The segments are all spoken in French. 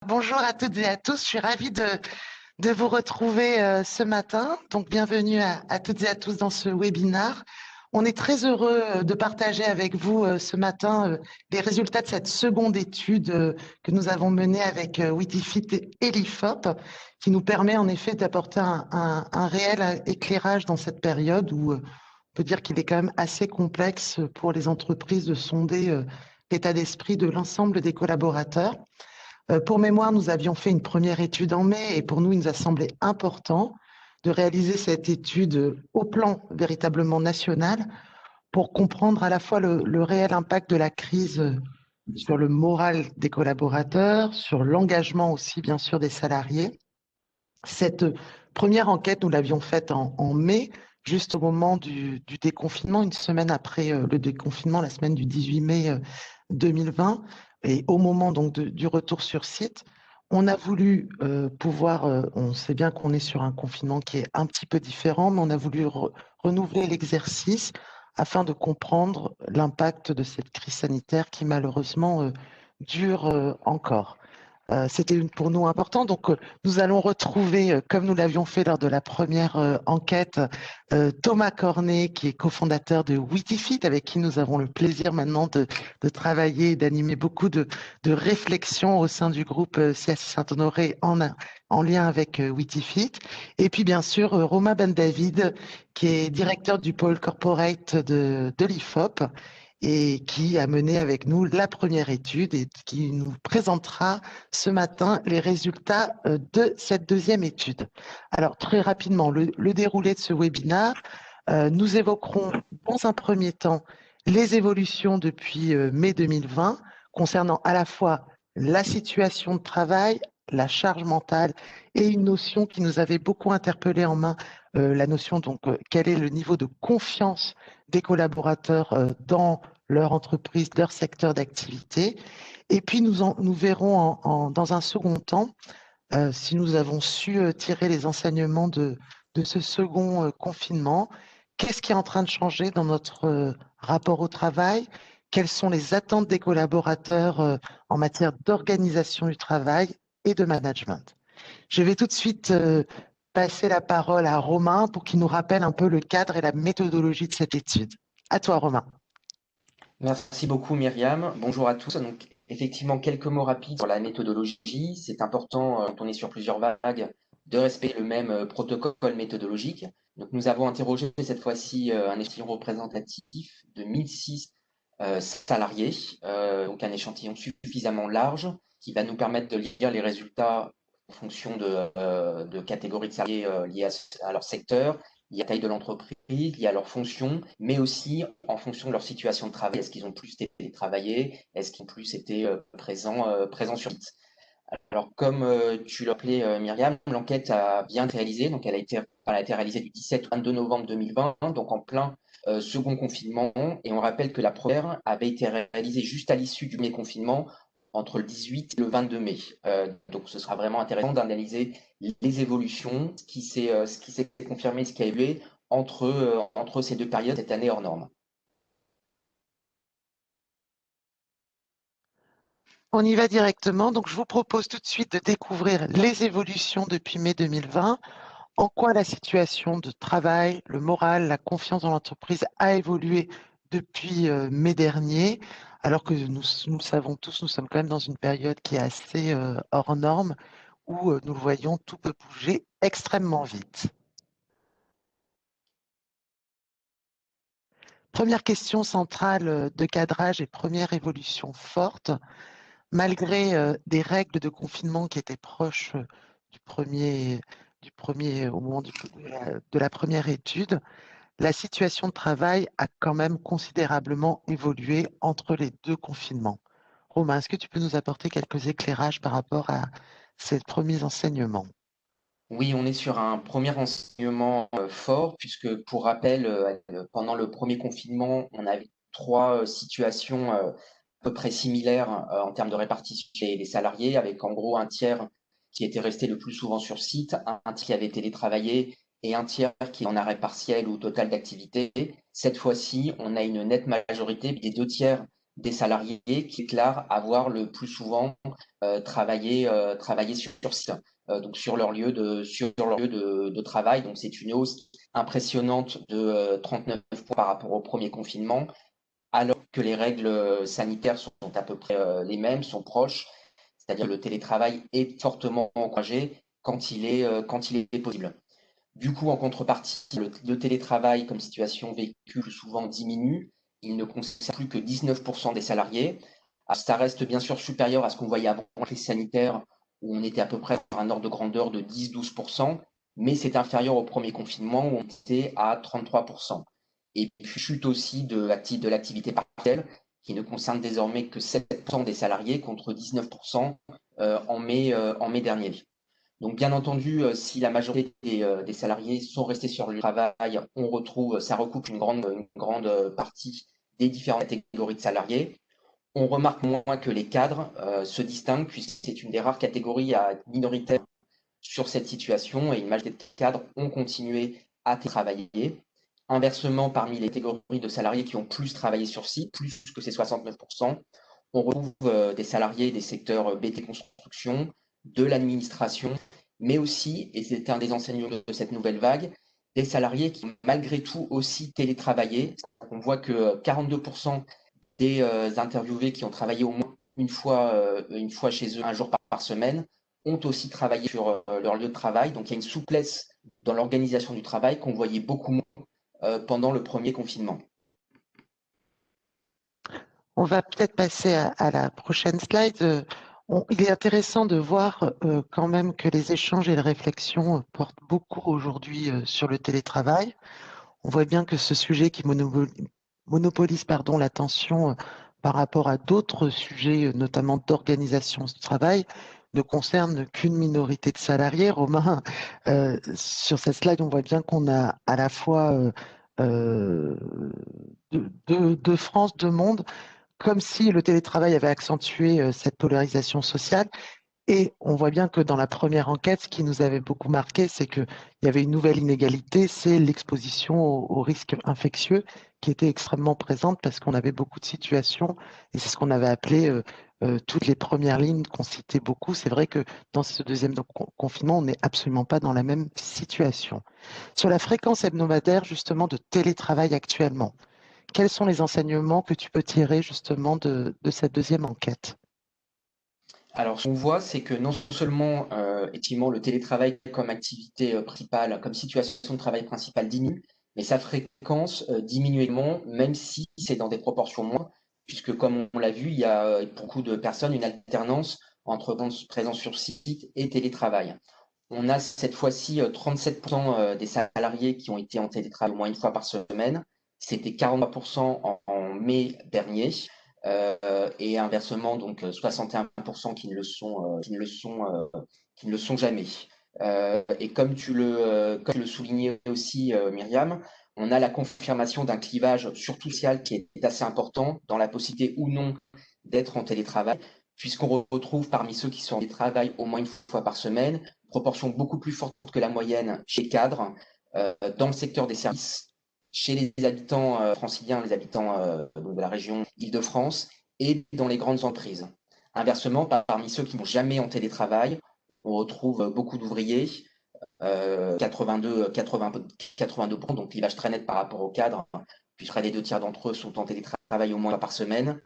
Bonjour à toutes et à tous, je suis ravie de vous retrouver ce matin. Donc, bienvenue à toutes et à tous dans ce webinaire. On est très heureux de partager avec vous ce matin les résultats de cette seconde étude que nous avons menée avec Witifit et l'IFOP, qui nous permet en effet d'apporter un réel éclairage dans cette période où on peut dire qu'il est quand même assez complexe pour les entreprises de sonder l'état d'esprit de l'ensemble des collaborateurs. Pour mémoire, nous avions fait une première étude en mai et pour nous, il nous a semblé important de réaliser cette étude au plan véritablement national pour comprendre à la fois le réel impact de la crise sur le moral des collaborateurs, sur l'engagement aussi bien sûr des salariés. Cette première enquête, nous l'avions faite en mai, juste au moment du déconfinement, une semaine après le déconfinement, la semaine du 18 mai 2020, et au moment donc du retour sur site. On a voulu pouvoir, on sait bien qu'on est sur un confinement qui est un petit peu différent, mais on a voulu renouveler l'exercice afin de comprendre l'impact de cette crise sanitaire qui malheureusement dure encore. C'était pour nous important. Donc, nous allons retrouver, comme nous l'avions fait lors de la première enquête, Thomas Cornet, qui est cofondateur de Witifit, avec qui nous avons le plaisir maintenant de travailler et d'animer beaucoup de réflexions au sein du groupe CSC Saint-Honoré en lien avec Witifit. Et puis, bien sûr, Romain Ben David, qui est directeur du pôle corporate de l'IFOP et qui a mené avec nous la première étude et qui nous présentera ce matin les résultats de cette deuxième étude. Alors, très rapidement, le déroulé de ce webinaire, nous évoquerons dans un premier temps les évolutions depuis mai 2020 concernant à la fois la situation de travail, la charge mentale et une notion qui nous avait beaucoup interpellé en main, la notion donc quel est le niveau de confiance des collaborateurs dans leur entreprise, leur secteur d'activité. Et puis, nous verrons dans un second temps si nous avons su tirer les enseignements de ce second confinement. Qu'est-ce qui est en train de changer dans notre rapport au travail? Quelles sont les attentes des collaborateurs en matière d'organisation du travail et de management? Je vais tout de suite passer la parole à Romain pour qu'il nous rappelle un peu le cadre et la méthodologie de cette étude. À toi, Romain. Merci beaucoup Myriam. Bonjour à tous. Donc, effectivement, quelques mots rapides sur la méthodologie. C'est important, quand on est sur plusieurs vagues, de respecter le même protocole méthodologique. Donc, nous avons interrogé cette fois-ci un échantillon représentatif de 1006 salariés, donc un échantillon suffisamment large qui va nous permettre de lire les résultats en fonction de catégories de salariés liées à leur secteur, liées à la taille de l'entreprise, liées à leur fonction, mais aussi en fonction de leur situation de travail. Est-ce qu'ils ont plus télétravaillé? Est-ce qu'ils ont plus été présents sur site? Alors, comme tu l'appelais Myriam, l'enquête a bien été réalisée. Donc, elle a été réalisée du 17 au 22 novembre 2020, donc en plein second confinement. Et on rappelle que la première avait été réalisée juste à l'issue du premier confinement, entre le 18 et le 22 mai. Donc, ce sera vraiment intéressant d'analyser les évolutions, ce qui s'est confirmé, ce qui a évolué entre ces deux périodes cette année hors norme. On y va directement. Donc, je vous propose tout de suite de découvrir les évolutions depuis mai 2020, en quoi la situation de travail, le moral, la confiance dans l'entreprise a évolué depuis mai dernier, alors que nous le savons tous, nous sommes quand même dans une période qui est assez hors norme, où nous le voyons, tout peut bouger extrêmement vite. Première question centrale de cadrage et première évolution forte. Malgré des règles de confinement qui étaient proches du premier, au moment de la première étude, la situation de travail a quand même considérablement évolué entre les deux confinements. Romain, est-ce que tu peux nous apporter quelques éclairages par rapport à ces premiers enseignements? Oui, on est sur un premier enseignement fort, puisque pour rappel, pendant le premier confinement, on avait trois situations à peu près similaires en termes de répartition des salariés, avec en gros un tiers qui était resté le plus souvent sur site, un tiers qui avait télétravaillé et un tiers qui est en arrêt partiel ou total d'activité. Cette fois-ci, on a une nette majorité des deux tiers des salariés qui déclarent avoir le plus souvent travaillé sur site, donc sur leur lieu de travail. Donc c'est une hausse impressionnante de 39 points par rapport au premier confinement, alors que les règles sanitaires sont à peu près les mêmes, sont proches, c'est-à-dire que le télétravail est fortement encouragé quand il est possible. Du coup, en contrepartie, le télétravail comme situation vécue souvent diminue. Il ne concerne plus que 19% des salariés. Alors, ça reste bien sûr supérieur à ce qu'on voyait avant la crise sanitaire, où on était à peu près sur un ordre de grandeur de 10-12%, mais c'est inférieur au premier confinement où on était à 33%. Et puis chute aussi de l'activité partielle, qui ne concerne désormais que 7% des salariés contre 19% en mai dernier. Donc, bien entendu, si la majorité des salariés sont restés sur le travail, ça recoupe une grande partie des différentes catégories de salariés. On remarque moins que les cadres se distinguent, puisque c'est une des rares catégories à minoritaire sur cette situation, et une majorité de cadres ont continué à travailler. Inversement, parmi les catégories de salariés qui ont plus travaillé sur site, plus que ces 69%, on retrouve des salariés des secteurs BT construction, de l'administration, mais aussi, et c'est un des enseignements de cette nouvelle vague, des salariés qui ont malgré tout aussi télétravaillé. On voit que 42% des interviewés qui ont travaillé au moins une fois chez eux, un jour par semaine, ont aussi travaillé sur leur lieu de travail. Donc il y a une souplesse dans l'organisation du travail qu'on voyait beaucoup moins pendant le premier confinement. On va peut-être passer à la prochaine slide. Il est intéressant de voir quand même que les échanges et les réflexions portent beaucoup aujourd'hui sur le télétravail. On voit bien que ce sujet qui monopolise l'attention par rapport à d'autres sujets, notamment d'organisation du travail, ne concerne qu'une minorité de salariés. Romain, sur cette slide, on voit bien qu'on a à la fois deux France, deux mondes, comme si le télétravail avait accentué cette polarisation sociale. Et on voit bien que dans la première enquête, ce qui nous avait beaucoup marqué, c'est qu'il y avait une nouvelle inégalité, c'est l'exposition aux risques infectieux qui était extrêmement présente parce qu'on avait beaucoup de situations, et c'est ce qu'on avait appelé toutes les premières lignes qu'on citait beaucoup. C'est vrai que dans ce deuxième confinement, on n'est absolument pas dans la même situation. Sur la fréquence hebdomadaire, justement, de télétravail actuellement, quels sont les enseignements que tu peux tirer justement de cette deuxième enquête? Alors, ce qu'on voit, c'est que non seulement, effectivement, le télétravail comme activité principale, comme situation de travail principale diminue, mais sa fréquence diminue également, même si c'est dans des proportions moindres, puisque comme on l'a vu, il y a pour beaucoup de personnes une alternance entre présence sur site et télétravail. On a cette fois-ci 37% des salariés qui ont été en télétravail au moins une fois par semaine. C'était 43% en mai dernier. Et inversement, donc 61% qui ne le sont jamais. Et comme tu le soulignais aussi, Myriam, on a la confirmation d'un clivage surtout social qui est assez important dans la possibilité ou non d'être en télétravail, puisqu'on retrouve parmi ceux qui sont en télétravail au moins une fois par semaine, une proportion beaucoup plus forte que la moyenne chez les cadres, dans le secteur des services, chez les habitants franciliens, les habitants de la région Île-de-France et dans les grandes entreprises. Inversement, parmi ceux qui n'ont jamais en télétravail, on retrouve beaucoup d'ouvriers, 82%, donc clivage très net par rapport au cadre, puis près des 2 tiers d'entre eux sont en télétravail au moins par semaine,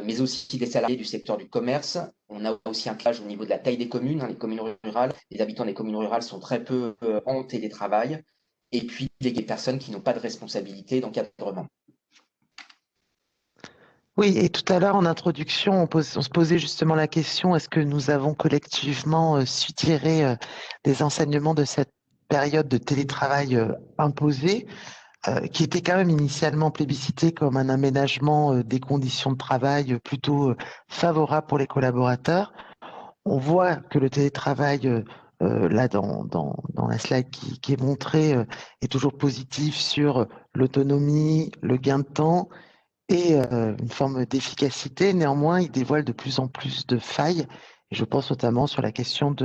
mais aussi des salariés du secteur du commerce. On a aussi un clivage au niveau de la taille des communes, les communes rurales. Les habitants des communes rurales sont très peu en télétravail. Et puis, les personnes qui n'ont pas de responsabilité d'encadrement. Oui, et tout à l'heure en introduction, on se posait justement la question, est-ce que nous avons collectivement su tirer des enseignements de cette période de télétravail imposée, qui était quand même initialement plébiscité comme un aménagement des conditions de travail plutôt favorable pour les collaborateurs. On voit que le télétravail, là dans la slide qui est montrée, est toujours positif sur l'autonomie, le gain de temps et une forme d'efficacité. Néanmoins, il dévoile de plus en plus de failles. Et je pense notamment sur la question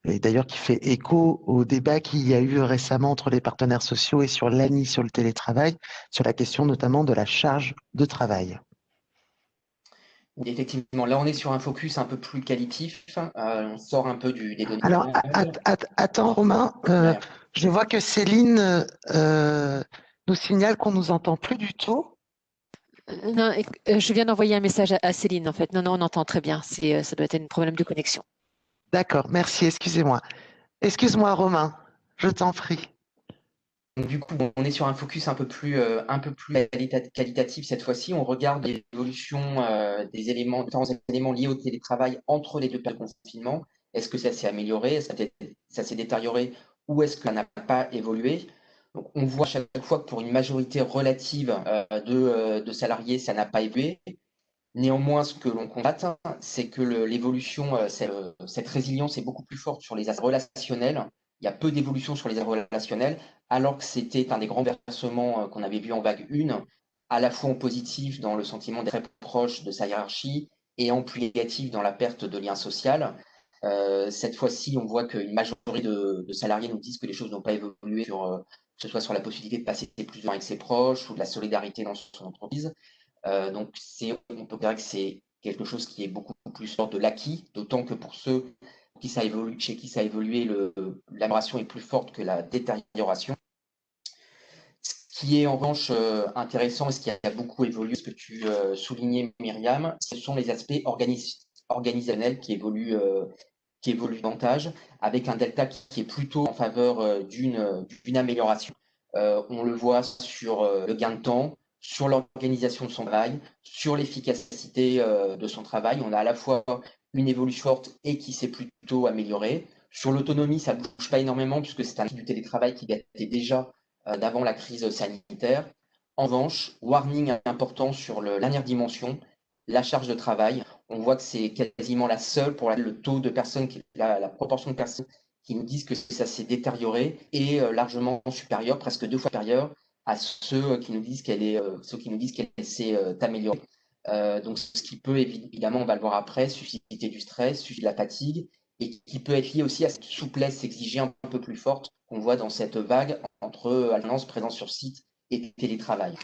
et d'ailleurs qui fait écho au débat qu'il y a eu récemment entre les partenaires sociaux et sur l'ANI, sur le télétravail, sur la question notamment de la charge de travail. Effectivement, là, on est sur un focus un peu plus qualitatif. On sort un peu des données Alors, manuelles. attends, Romain, Myriam. je vois que Céline nous signale qu'on nous entend plus du tout. Non, je viens d'envoyer un message à Céline, en fait. Non, non, on entend très bien. Ça doit être un problème de connexion. D'accord, merci, excusez-moi. Excuse-moi, Romain, je t'en prie. Donc, du coup, on est sur un focus un peu plus qualitatif cette fois-ci. On regarde l'évolution des éléments, différents éléments liés au télétravail entre les deux périodes de confinement. Est-ce que ça s'est amélioré? Est-ce que ça s'est détérioré? Ou est-ce que ça n'a pas évolué? Donc, on voit à chaque fois que pour une majorité relative de salariés, ça n'a pas évolué. Néanmoins, ce que l'on constate, c'est que l'évolution, cette résilience est beaucoup plus forte sur les aspects relationnels. Il y a peu d'évolution sur les aspects relationnels, alors que c'était un des grands versements qu'on avait vu en vague 1, à la fois en positif dans le sentiment d'être très proche de sa hiérarchie et en plus négatif dans la perte de lien social. Cette fois-ci, on voit qu'une majorité de salariés nous disent que les choses n'ont pas évolué que ce soit sur la possibilité de passer plus de temps avec ses proches ou de la solidarité dans son entreprise. Donc, on peut dire que c'est quelque chose qui est beaucoup plus fort de l'acquis, d'autant que pour ceux chez qui ça a évolué, l'amélioration est plus forte que la détérioration. Ce qui est en revanche intéressant et ce qui a beaucoup évolué, ce que tu soulignais, Myriam, ce sont les aspects organisationnels qui évoluent davantage, avec un delta qui est plutôt en faveur d'une amélioration. On le voit sur le gain de temps, sur l'organisation de son travail, sur l'efficacité de son travail. On a à la fois une évolution forte et qui s'est plutôt améliorée. Sur l'autonomie, ça ne bouge pas énormément puisque c'est un type du télétravail qui datait déjà d'avant la crise sanitaire. En revanche, warning important sur la dernière dimension, la charge de travail. On voit que c'est quasiment la seule pour le taux de personnes, la proportion de personnes qui nous disent que ça s'est détérioré est largement supérieure, presque 2 fois supérieure à ceux qui nous disent qu'elle s'est améliorée. Donc, ce qui peut évidemment, on va le voir après, susciter du stress, susciter de la fatigue, et qui peut être lié aussi à cette souplesse exigée un peu plus forte qu'on voit dans cette vague entre alternance, présence sur site et télétravail.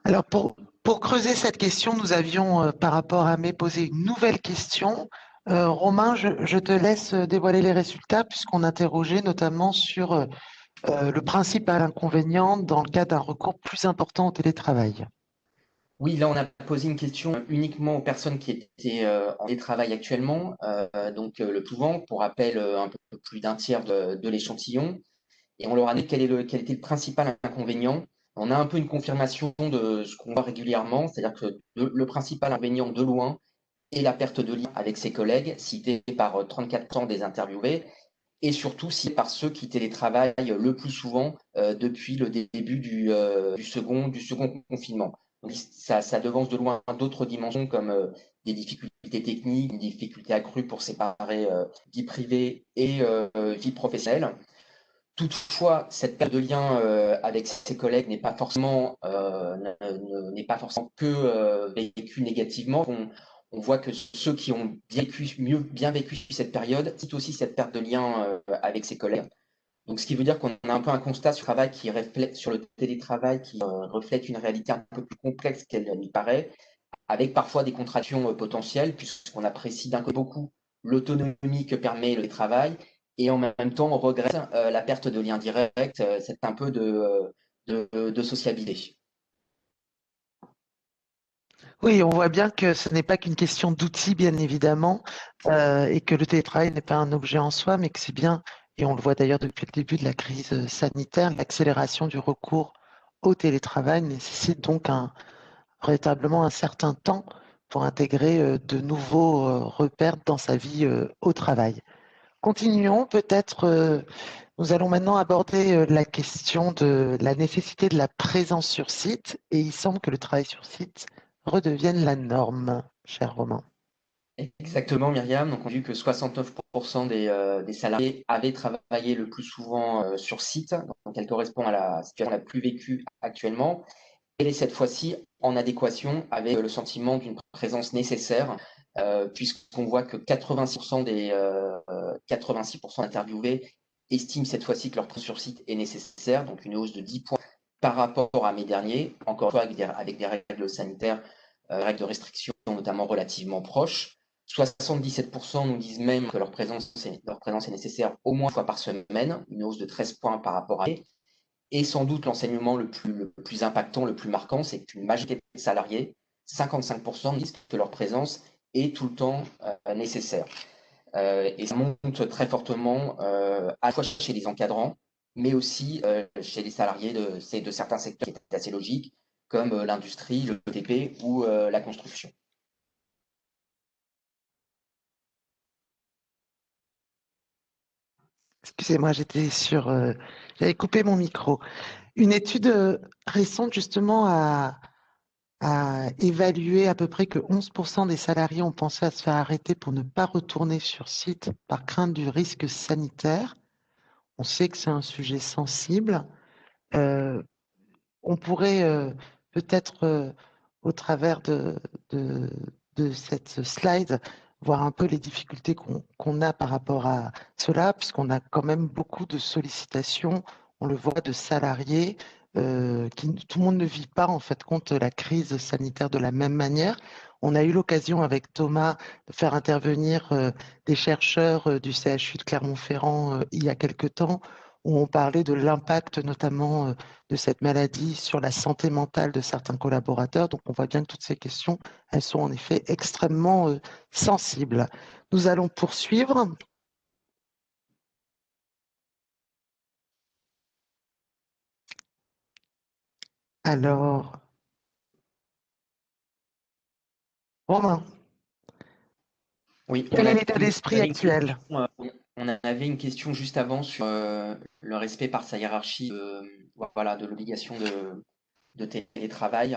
Alors, pour creuser cette question, nous avions, par rapport à May, posé une nouvelle question. Romain, je te laisse dévoiler les résultats puisqu'on interrogeait notamment sur le principal inconvénient dans le cas d'un recours plus important au télétravail. Oui, là, on a posé une question uniquement aux personnes qui étaient en télétravail actuellement, donc le plus souvent, pour rappel, un peu plus d'un tiers de l'échantillon. Et on leur a dit quel était le principal inconvénient. On a un peu une confirmation de ce qu'on voit régulièrement, c'est-à-dire que le principal inconvénient de loin est la perte de lien avec ses collègues, cité par 34% des interviewés, et surtout cité par ceux qui télétravaillent le plus souvent depuis le début du second confinement. Donc, ça devance de loin d'autres dimensions comme des difficultés techniques, une difficulté accrue pour séparer vie privée et vie professionnelle. Toutefois, cette perte de lien avec ses collègues n'est pas forcément que vécue négativement. On voit que ceux qui ont bien vécu cette période citent aussi cette perte de lien avec ses collègues. Donc, ce qui veut dire qu'on a un peu un constat sur sur le télétravail qui reflète une réalité un peu plus complexe qu'elle n'y paraît, avec parfois des contractions potentielles, puisqu'on apprécie d'un côté beaucoup l'autonomie que permet le travail, et en même temps on regrette la perte de lien direct, c'est un peu de sociabilité. Oui, on voit bien que ce n'est pas qu'une question d'outils, bien évidemment, et que le télétravail n'est pas un objet en soi, mais que c'est bien, et on le voit d'ailleurs depuis le début de la crise sanitaire, l'accélération du recours au télétravail nécessite donc véritablement un certain temps pour intégrer de nouveaux repères dans sa vie au travail. Continuons, peut-être, nous allons maintenant aborder la question de la nécessité de la présence sur site, et il semble que le travail sur site redevienne la norme, cher Romain. Exactement, Myriam. Donc, on a vu que 69% des salariés avaient travaillé le plus souvent sur site, donc elle correspond à la situation la plus vécue actuellement. Elle est cette fois-ci en adéquation avec le sentiment d'une présence nécessaire, puisqu'on voit que 86% interviewés estiment cette fois-ci que leur présence sur site est nécessaire, donc une hausse de 10 points par rapport à mai dernier, encore une fois avec des règles sanitaires règles de restriction notamment relativement proches. 77% nous disent même que leur présence est nécessaire au moins une fois par semaine, une hausse de 13 points par rapport à... Et sans doute l'enseignement le plus impactant, le plus marquant, c'est qu'une majorité des salariés, 55%, disent que leur présence est tout le temps nécessaire. Et ça monte très fortement à la fois chez les encadrants, mais aussi chez les salariés de certains secteurs qui est assez logique, comme l'industrie, le BTP ou la construction. Excusez-moi, j'avais coupé mon micro. Une étude récente justement a évalué à peu près que 11% des salariés ont pensé à se faire arrêter pour ne pas retourner sur site par crainte du risque sanitaire. On sait que c'est un sujet sensible. Euh, on pourrait peut-être, au travers de, de cette slide, voir un peu les difficultés qu'on a par rapport à cela, puisqu'on a quand même beaucoup de sollicitations, on le voit, de salariés, tout le monde ne vit pas en fait compte la crise sanitaire de la même manière. On a eu l'occasion avec Thomas de faire intervenir des chercheurs du CHU de Clermont-Ferrand il y a quelque temps, où on parlait de l'impact notamment de cette maladie sur la santé mentale de certains collaborateurs. Donc, on voit bien que toutes ces questions, elles sont en effet extrêmement sensibles. Nous allons poursuivre. Alors, Romain, Oui, quel est l'état d'esprit actuel? On avait une question juste avant sur le respect par sa hiérarchie de l'obligation de télétravail.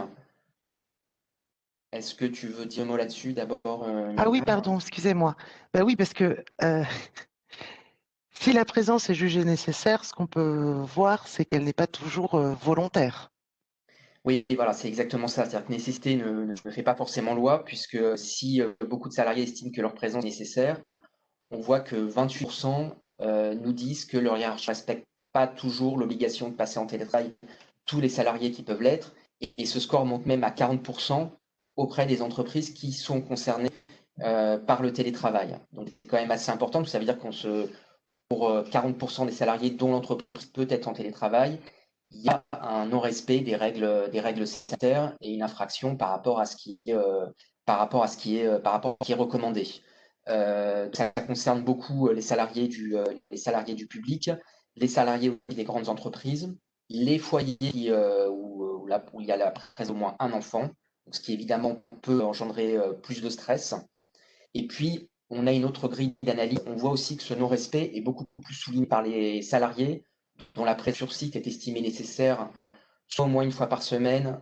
Est-ce que tu veux dire un mot là-dessus d'abord, Ah oui, Myriam? pardon, excusez-moi. Ben oui, parce que si la présence est jugée nécessaire, ce qu'on peut voir, c'est qu'elle n'est pas toujours volontaire. Oui, voilà, c'est exactement ça. C'est-à-dire que nécessité ne fait pas forcément loi, puisque si beaucoup de salariés estiment que leur présence est nécessaire, on voit que 28% nous disent que leur hiérarchie ne respecte pas toujours l'obligation de passer en télétravail tous les salariés qui peuvent l'être. Et ce score monte même à 40% auprès des entreprises qui sont concernées par le télétravail. Donc, c'est quand même assez important. Ça veut dire pour 40% des salariés dont l'entreprise peut être en télétravail, il y a un non-respect des règles sanitaires et une infraction par rapport à ce qui est recommandé. Ça concerne beaucoup les salariés du public, les salariés aussi des grandes entreprises, les foyers où il y a la présence d'au moins un enfant, ce qui évidemment peut engendrer plus de stress. Et puis, on a une autre grille d'analyse. On voit aussi que ce non-respect est beaucoup plus souligné par les salariés dont la présence sur site est estimée nécessaire soit au moins une fois par semaine,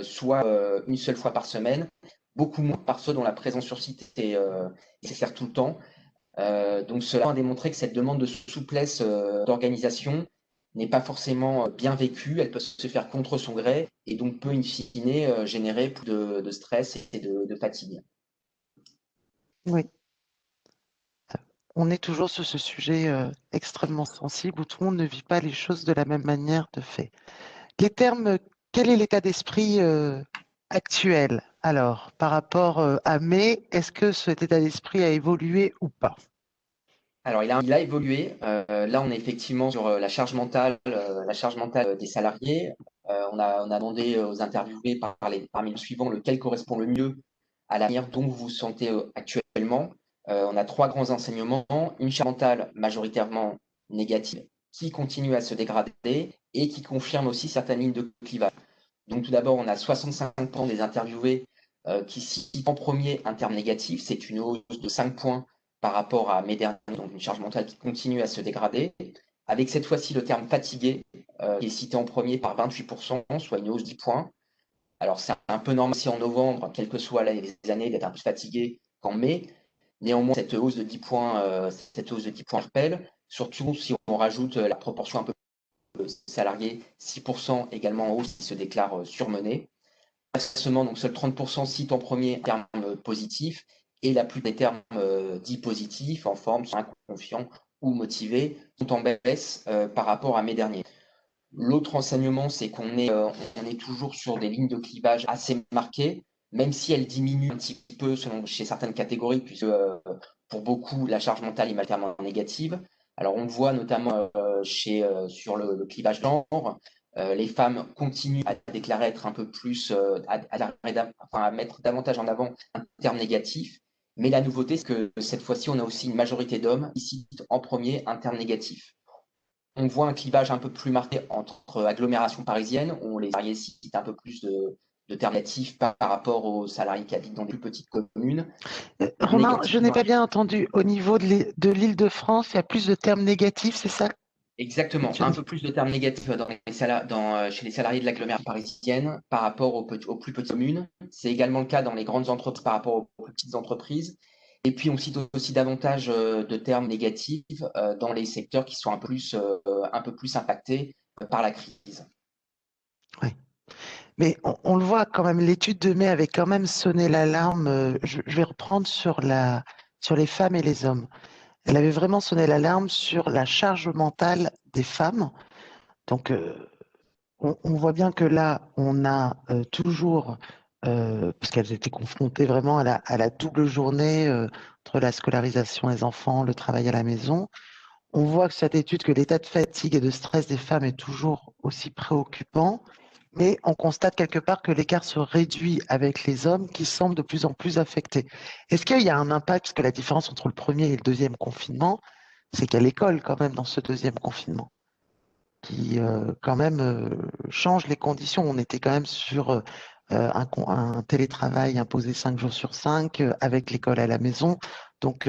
soit une seule fois par semaine, beaucoup moins par ceux dont la présence sur site est nécessaire tout le temps. Donc cela a démontré que cette demande de souplesse d'organisation n'est pas forcément bien vécue, elle peut se faire contre son gré et donc peut in fine générer plus de stress et de fatigue. Oui. On est toujours sur ce sujet extrêmement sensible où tout le monde ne vit pas les choses de la même manière de fait. Les termes, quel est l'état d'esprit actuel? Alors, par rapport à mai, est-ce que cet état d'esprit a évolué ou pas? Alors, il a évolué. Là, on est effectivement sur la charge mentale des salariés. On a demandé aux interviewés parmi les suivants lequel correspond le mieux à la manière dont vous vous sentez actuellement. On a trois grands enseignements. Une charge mentale majoritairement négative qui continue à se dégrader et qui confirme aussi certaines lignes de clivage. Donc, tout d'abord, on a 65% des interviewés qui citent en premier un terme négatif. C'est une hausse de 5 points par rapport à mai dernier, donc une charge mentale qui continue à se dégrader, avec cette fois-ci le terme fatigué, qui est cité en premier par 28%, soit une hausse de 10 points. Alors c'est un peu normal si en novembre, quelles que soient les années, d'être un peu fatigué qu'en mai. Néanmoins, cette hausse de 10 points, rappelle, surtout si on rajoute la proportion un peu salariés, 6% également en hausse qui se déclarent surmenés. Seulement, donc seuls 30% citent en premier terme positif et la plupart des termes dits positifs en forme sont confiants ou motivés sont en baisse par rapport à mai dernier. L'autre enseignement, c'est on est toujours sur des lignes de clivage assez marquées, même si elle diminue un petit peu chez certaines catégories, puisque pour beaucoup, la charge mentale est majoritairement négative. Alors, on le voit notamment sur le clivage genre. Les femmes continuent à déclarer être un peu plus, à mettre davantage en avant un terme négatif. Mais la nouveauté, c'est que cette fois-ci, on a aussi une majorité d'hommes qui citent en premier un terme négatif. On voit un clivage un peu plus marqué entre agglomérations parisiennes, où les salariés citent un peu plus de termes négatifs par rapport aux salariés qui habitent dans des plus petites communes. Romain, je n'ai pas bien entendu. Au niveau de l'Île-de-France, il y a plus de termes négatifs, c'est ça? Exactement, un peu plus de termes négatifs chez les salariés de l'agglomération parisienne par rapport aux plus petites communes. C'est également le cas dans les grandes entreprises par rapport aux plus petites entreprises. Et puis on cite aussi davantage de termes négatifs dans les secteurs qui sont un peu plus impactés par la crise. Oui. Mais on le voit quand même, l'étude de mai avait quand même sonné l'alarme. Je vais reprendre sur les femmes et les hommes. Elle avait vraiment sonné l'alarme sur la charge mentale des femmes. Donc, on voit bien que là, on a toujours, parce qu'elles étaient confrontées vraiment à la double journée entre la scolarisation des enfants, le travail à la maison. On voit que cette étude, que l'état de fatigue et de stress des femmes est toujours aussi préoccupant, mais on constate quelque part que l'écart se réduit avec les hommes qui semblent de plus en plus affectés. Est-ce qu'il y a un impact, parce que la différence entre le premier et le deuxième confinement, c'est qu'il y a l'école quand même dans ce deuxième confinement, qui quand même change les conditions. On était quand même sur un télétravail imposé 5 jours sur 5, avec l'école à la maison. Donc,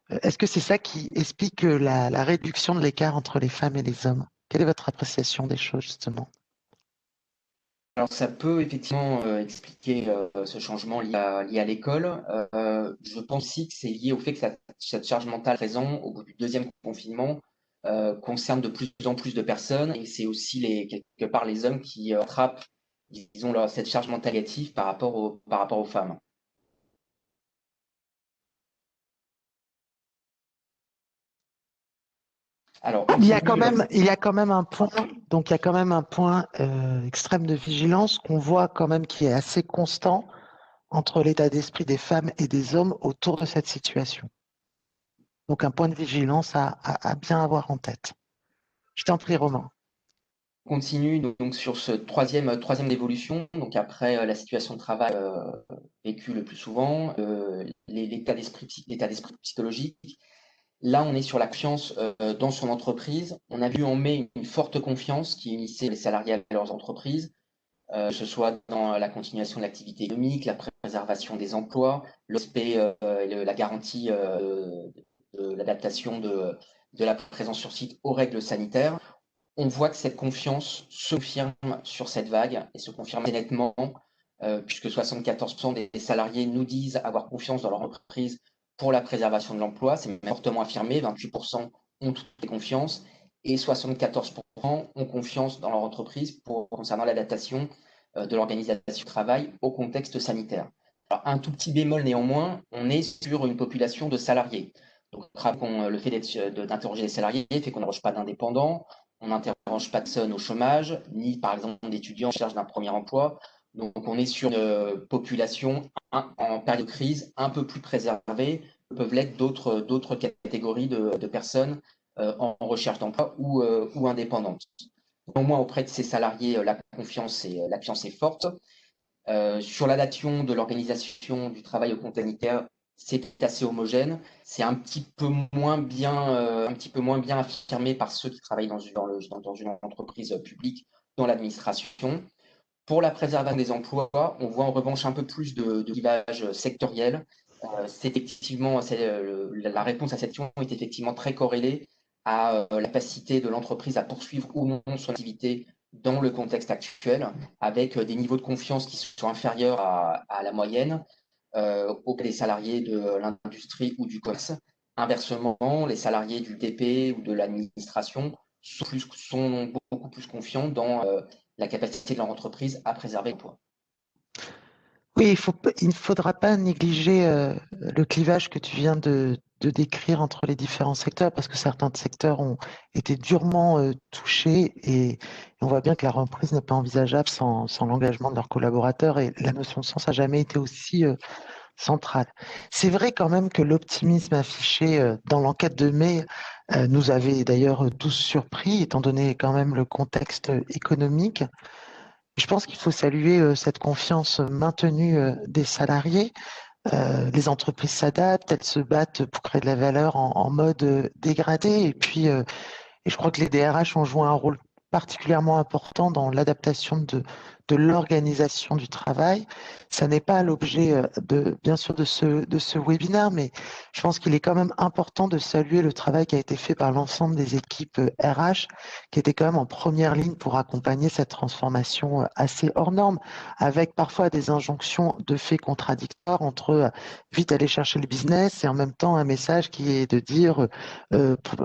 est-ce que c'est ça qui explique la réduction de l'écart entre les femmes et les hommes? Quelle est votre appréciation des choses, justement? Alors ça peut effectivement expliquer ce changement lié à l'école. Je pense aussi que c'est lié au fait que cette charge mentale présente au bout du deuxième confinement concerne de plus en plus de personnes, et c'est aussi quelque part les hommes qui attrapent, disons, cette charge mentale négative par rapport aux femmes. Alors, Il y a quand même un point, donc il y a quand même un point extrême de vigilance qu'on voit quand même qui est assez constant entre l'état d'esprit des femmes et des hommes autour de cette situation. Donc un point de vigilance à bien avoir en tête. Je t'en prie, Romain. Continue donc sur ce troisième évolution, donc après la situation de travail vécue le plus souvent, l'état d'esprit psychologique. Là, on est sur la confiance dans son entreprise. On a vu en mai une forte confiance qui unissait les salariés à leurs entreprises, que ce soit dans la continuation de l'activité économique, la préservation des emplois, l'aspect et la garantie de l'adaptation de la présence sur site aux règles sanitaires. On voit que cette confiance se confirme sur cette vague et se confirme nettement, puisque 74% des salariés nous disent avoir confiance dans leur entreprise pour la préservation de l'emploi. C'est même fortement affirmé, 28% ont toute confiance et 74% ont confiance dans leur entreprise concernant l'adaptation de l'organisation du travail au contexte sanitaire. Alors, un tout petit bémol néanmoins, on est sur une population de salariés. Donc, le fait d'interroger les salariés fait qu'on n'interroge pas d'indépendants, on n'interroge pas de personnes au chômage, ni par exemple d'étudiants en recherche d'un premier emploi. Donc on est sur une population en période de crise un peu plus préservée que peuvent l'être d'autres catégories de personnes en recherche d'emploi ou indépendantes. Au moins auprès de ces salariés, la confiance est forte. Sur l'adaptation de l'organisation du travail au contexte sanitaire, c'est assez homogène. C'est un petit peu moins bien affirmé par ceux qui travaillent dans une entreprise publique, dans l'administration. Pour la préservation des emplois, on voit en revanche un peu plus de clivage sectoriel. La réponse à cette question est effectivement très corrélée à la capacité de l'entreprise à poursuivre ou non son activité dans le contexte actuel, avec des niveaux de confiance qui sont inférieurs à la moyenne auprès des salariés de l'industrie ou du commerce. Inversement, les salariés du DP ou de l'administration sont beaucoup plus confiants dans la capacité de leur entreprise à préserver l'emploi. Oui, il ne faudra pas négliger le clivage que tu viens de de décrire entre les différents secteurs, parce que certains secteurs ont été durement touchés et on voit bien que la reprise n'est pas envisageable sans l'engagement de leurs collaborateurs et la notion de sens n'a jamais été aussi centrale. C'est vrai quand même que l'optimisme affiché dans l'enquête de mai nous avait d'ailleurs tous surpris, étant donné quand même le contexte économique. Je pense qu'il faut saluer cette confiance maintenue des salariés. Les entreprises s'adaptent, elles se battent pour créer de la valeur en mode dégradé. Et puis, et je crois que les DRH ont joué un rôle particulièrement important dans l'adaptation de l'organisation du travail. Ça n'est pas l'objet bien sûr de ce webinaire, mais je pense qu'il est quand même important de saluer le travail qui a été fait par l'ensemble des équipes RH, qui étaient quand même en première ligne pour accompagner cette transformation assez hors norme, avec parfois des injonctions de faits contradictoires entre vite aller chercher le business et en même temps un message qui est de dire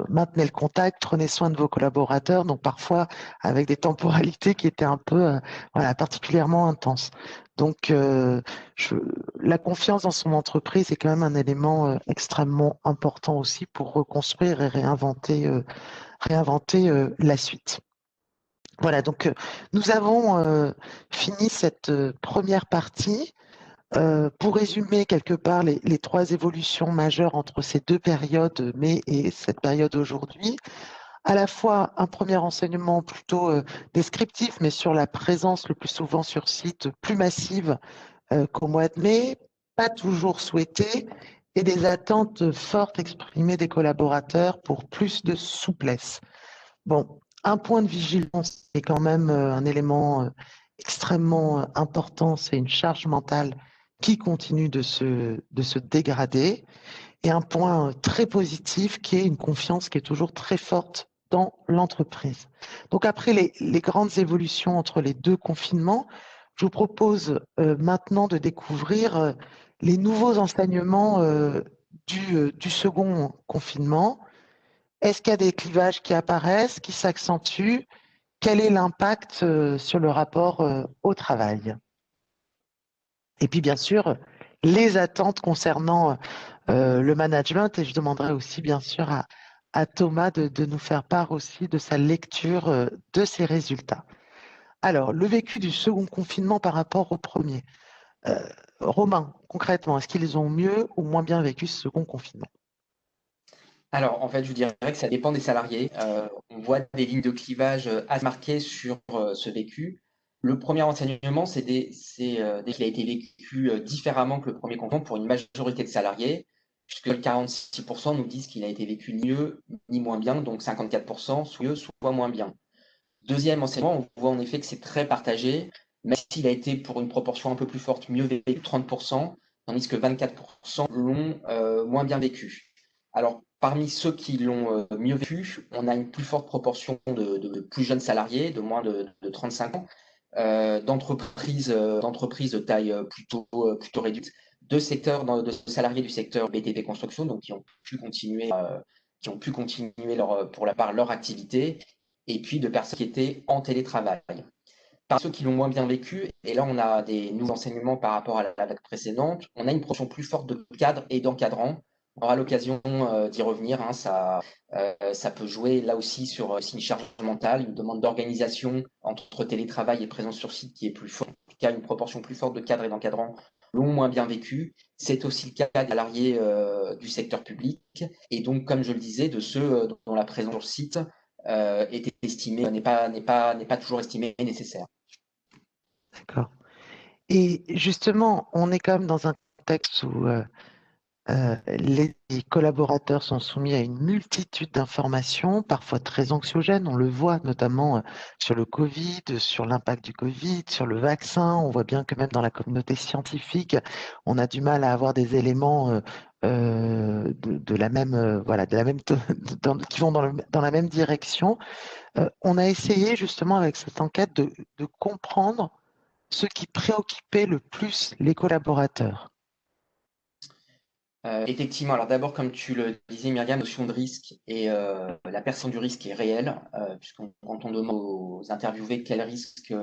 maintenez le contact, prenez soin de vos collaborateurs, donc parfois avec des temporalités qui étaient un peu voilà, particulièrement intenses. Donc la confiance dans son entreprise est quand même un élément extrêmement important aussi pour reconstruire et réinventer la suite. Voilà, donc nous avons fini cette première partie. Pour résumer quelque part les trois évolutions majeures entre ces deux périodes, mai et cette période aujourd'hui, à la fois un premier enseignement plutôt descriptif, mais sur la présence le plus souvent sur site plus massive qu'au mois de mai, pas toujours souhaitée, et des attentes fortes exprimées des collaborateurs pour plus de souplesse. Bon, un point de vigilance est quand même un élément extrêmement important, c'est une charge mentale qui continue de se dégrader, et un point très positif qui est une confiance qui est toujours très forte dans l'entreprise. Donc après les grandes évolutions entre les deux confinements, je vous propose maintenant de découvrir les nouveaux enseignements du second confinement. Est-ce qu'il y a des clivages qui apparaissent, qui s'accentuent? Quel est l'impact sur le rapport au travail? Et puis, bien sûr, les attentes concernant le management. Et je demanderai aussi, bien sûr, à Thomas de nous faire part aussi de sa lecture de ces résultats. Alors, le vécu du second confinement par rapport au premier. Romain, concrètement, est-ce qu'ils ont mieux ou moins bien vécu ce second confinement? Alors, en fait, je dirais que ça dépend des salariés. On voit des lignes de clivage assez marquées sur ce vécu. Le premier enseignement, c'est qu'il a été vécu différemment que le premier confinement pour une majorité de salariés, puisque 46% nous disent qu'il a été vécu ni mieux ni moins bien, donc 54% soit mieux, soit moins bien. Deuxième enseignement, on voit en effet que c'est très partagé, même s'il a été pour une proportion un peu plus forte mieux vécu, 30%, tandis que 24% l'ont moins bien vécu. Alors, parmi ceux qui l'ont mieux vécu, on a une plus forte proportion de plus jeunes salariés, de moins de 35 ans, d'entreprises de taille plutôt réduite, de salariés du secteur BTP construction, donc qui ont pu continuer pour la part leur activité, et puis de personnes qui étaient en télétravail. Par ceux qui l'ont moins bien vécu, et là on a des nouveaux enseignements par rapport à la vague précédente, on a une proportion plus forte de cadres et d'encadrants. On aura l'occasion d'y revenir, hein, ça peut jouer là aussi sur une charge mentale, une demande d'organisation entre télétravail et présence sur site qui est plus forte. En tout cas, une proportion plus forte de cadres et d'encadrants l'ont moins bien vécu. C'est aussi le cas des salariés du secteur public, et donc comme je le disais, de ceux dont la présence sur site est estimée, n'est pas toujours estimée nécessaire. D'accord. Et justement, on est quand même dans un contexte où les collaborateurs sont soumis à une multitude d'informations, parfois très anxiogènes. On le voit notamment sur le Covid, sur l'impact du Covid, sur le vaccin. On voit bien que même dans la communauté scientifique, on a du mal à avoir des éléments de la même, voilà, de la même, qui vont dans la même direction. On a essayé justement avec cette enquête de comprendre ce qui préoccupait le plus les collaborateurs. Effectivement, alors d'abord, comme tu le disais, Myriam, la notion de risque et la perception du risque est réelle, quand on demande aux interviewés quel risque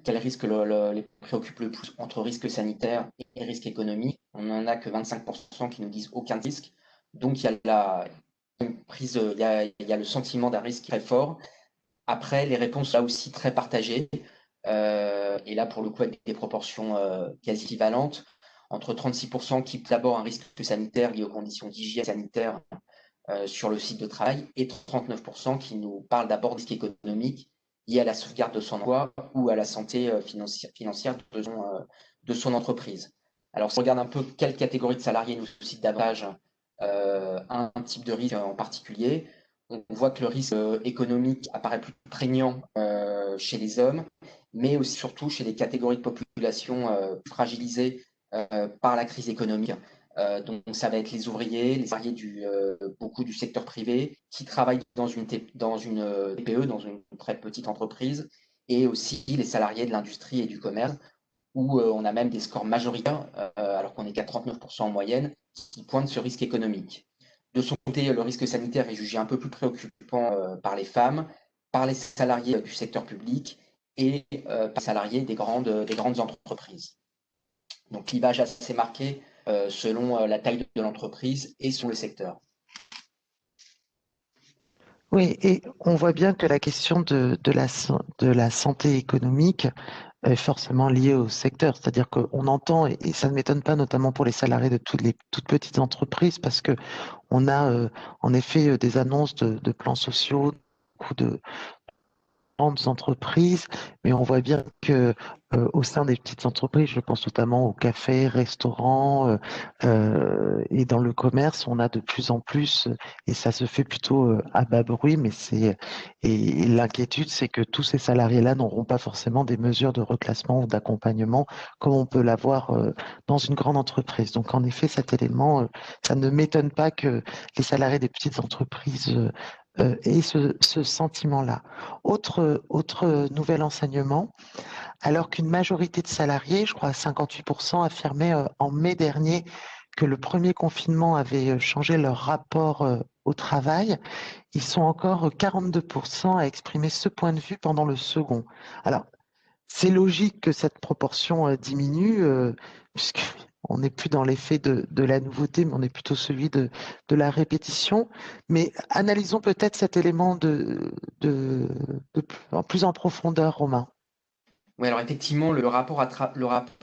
les préoccupe le plus entre risque sanitaire et risque économique, on n'en a que 25% qui nous disent aucun risque. Donc, il y a une prise, il y a le sentiment d'un risque très fort. Après, les réponses là aussi très partagées. Et là, pour le coup, avec des proportions quasi équivalentes, entre 36% qui d'abord un risque sanitaire lié aux conditions d'hygiène sanitaire sur le site de travail et 39% qui nous parlent d'abord de risque économique lié à la sauvegarde de son emploi ou à la santé financière de son entreprise. Alors, si on regarde un peu quelle catégorie de salariés nous suscite davantage un type de risque en particulier, on voit que le risque économique apparaît plus prégnant chez les hommes, mais aussi surtout chez les catégories de population fragilisées par la crise économique. Donc, ça va être les ouvriers, les salariés beaucoup du secteur privé qui travaillent dans une TPE, dans une très petite entreprise, et aussi les salariés de l'industrie et du commerce, où on a même des scores majoritaires, alors qu'on est qu'à 39% en moyenne, qui pointent ce risque économique. De son côté, le risque sanitaire est jugé un peu plus préoccupant par les femmes, par les salariés du secteur public et par les salariés des grandes entreprises. Donc, clivage assez marqué selon la taille de l'entreprise et selon le secteur. Oui, et on voit bien que la question de la santé économique est forcément liée au secteur. C'est-à-dire qu'on entend, et ça ne m'étonne pas, notamment pour les salariés de toutes les toutes petites entreprises, parce que on a en effet des annonces de plans sociaux, beaucoup de grandes entreprises, mais on voit bien que au sein des petites entreprises, je pense notamment aux cafés, restaurants et dans le commerce, on a de plus en plus, et ça se fait plutôt à bas bruit, mais et l'inquiétude, c'est que tous ces salariés-là n'auront pas forcément des mesures de reclassement ou d'accompagnement comme on peut l'avoir dans une grande entreprise. Donc en effet, cet élément, ça ne m'étonne pas que les salariés des petites entreprises aient ce sentiment-là. Autre nouvel enseignement, alors qu'une majorité de salariés, je crois à 58%, affirmaient en mai dernier que le premier confinement avait changé leur rapport au travail, ils sont encore 42% à exprimer ce point de vue pendant le second. Alors, c'est logique que cette proportion diminue, puisque on n'est plus dans l'effet de la nouveauté, mais on est plutôt celui de la répétition. Mais analysons peut-être cet élément plus en profondeur, Romain. Oui, alors effectivement, le rapport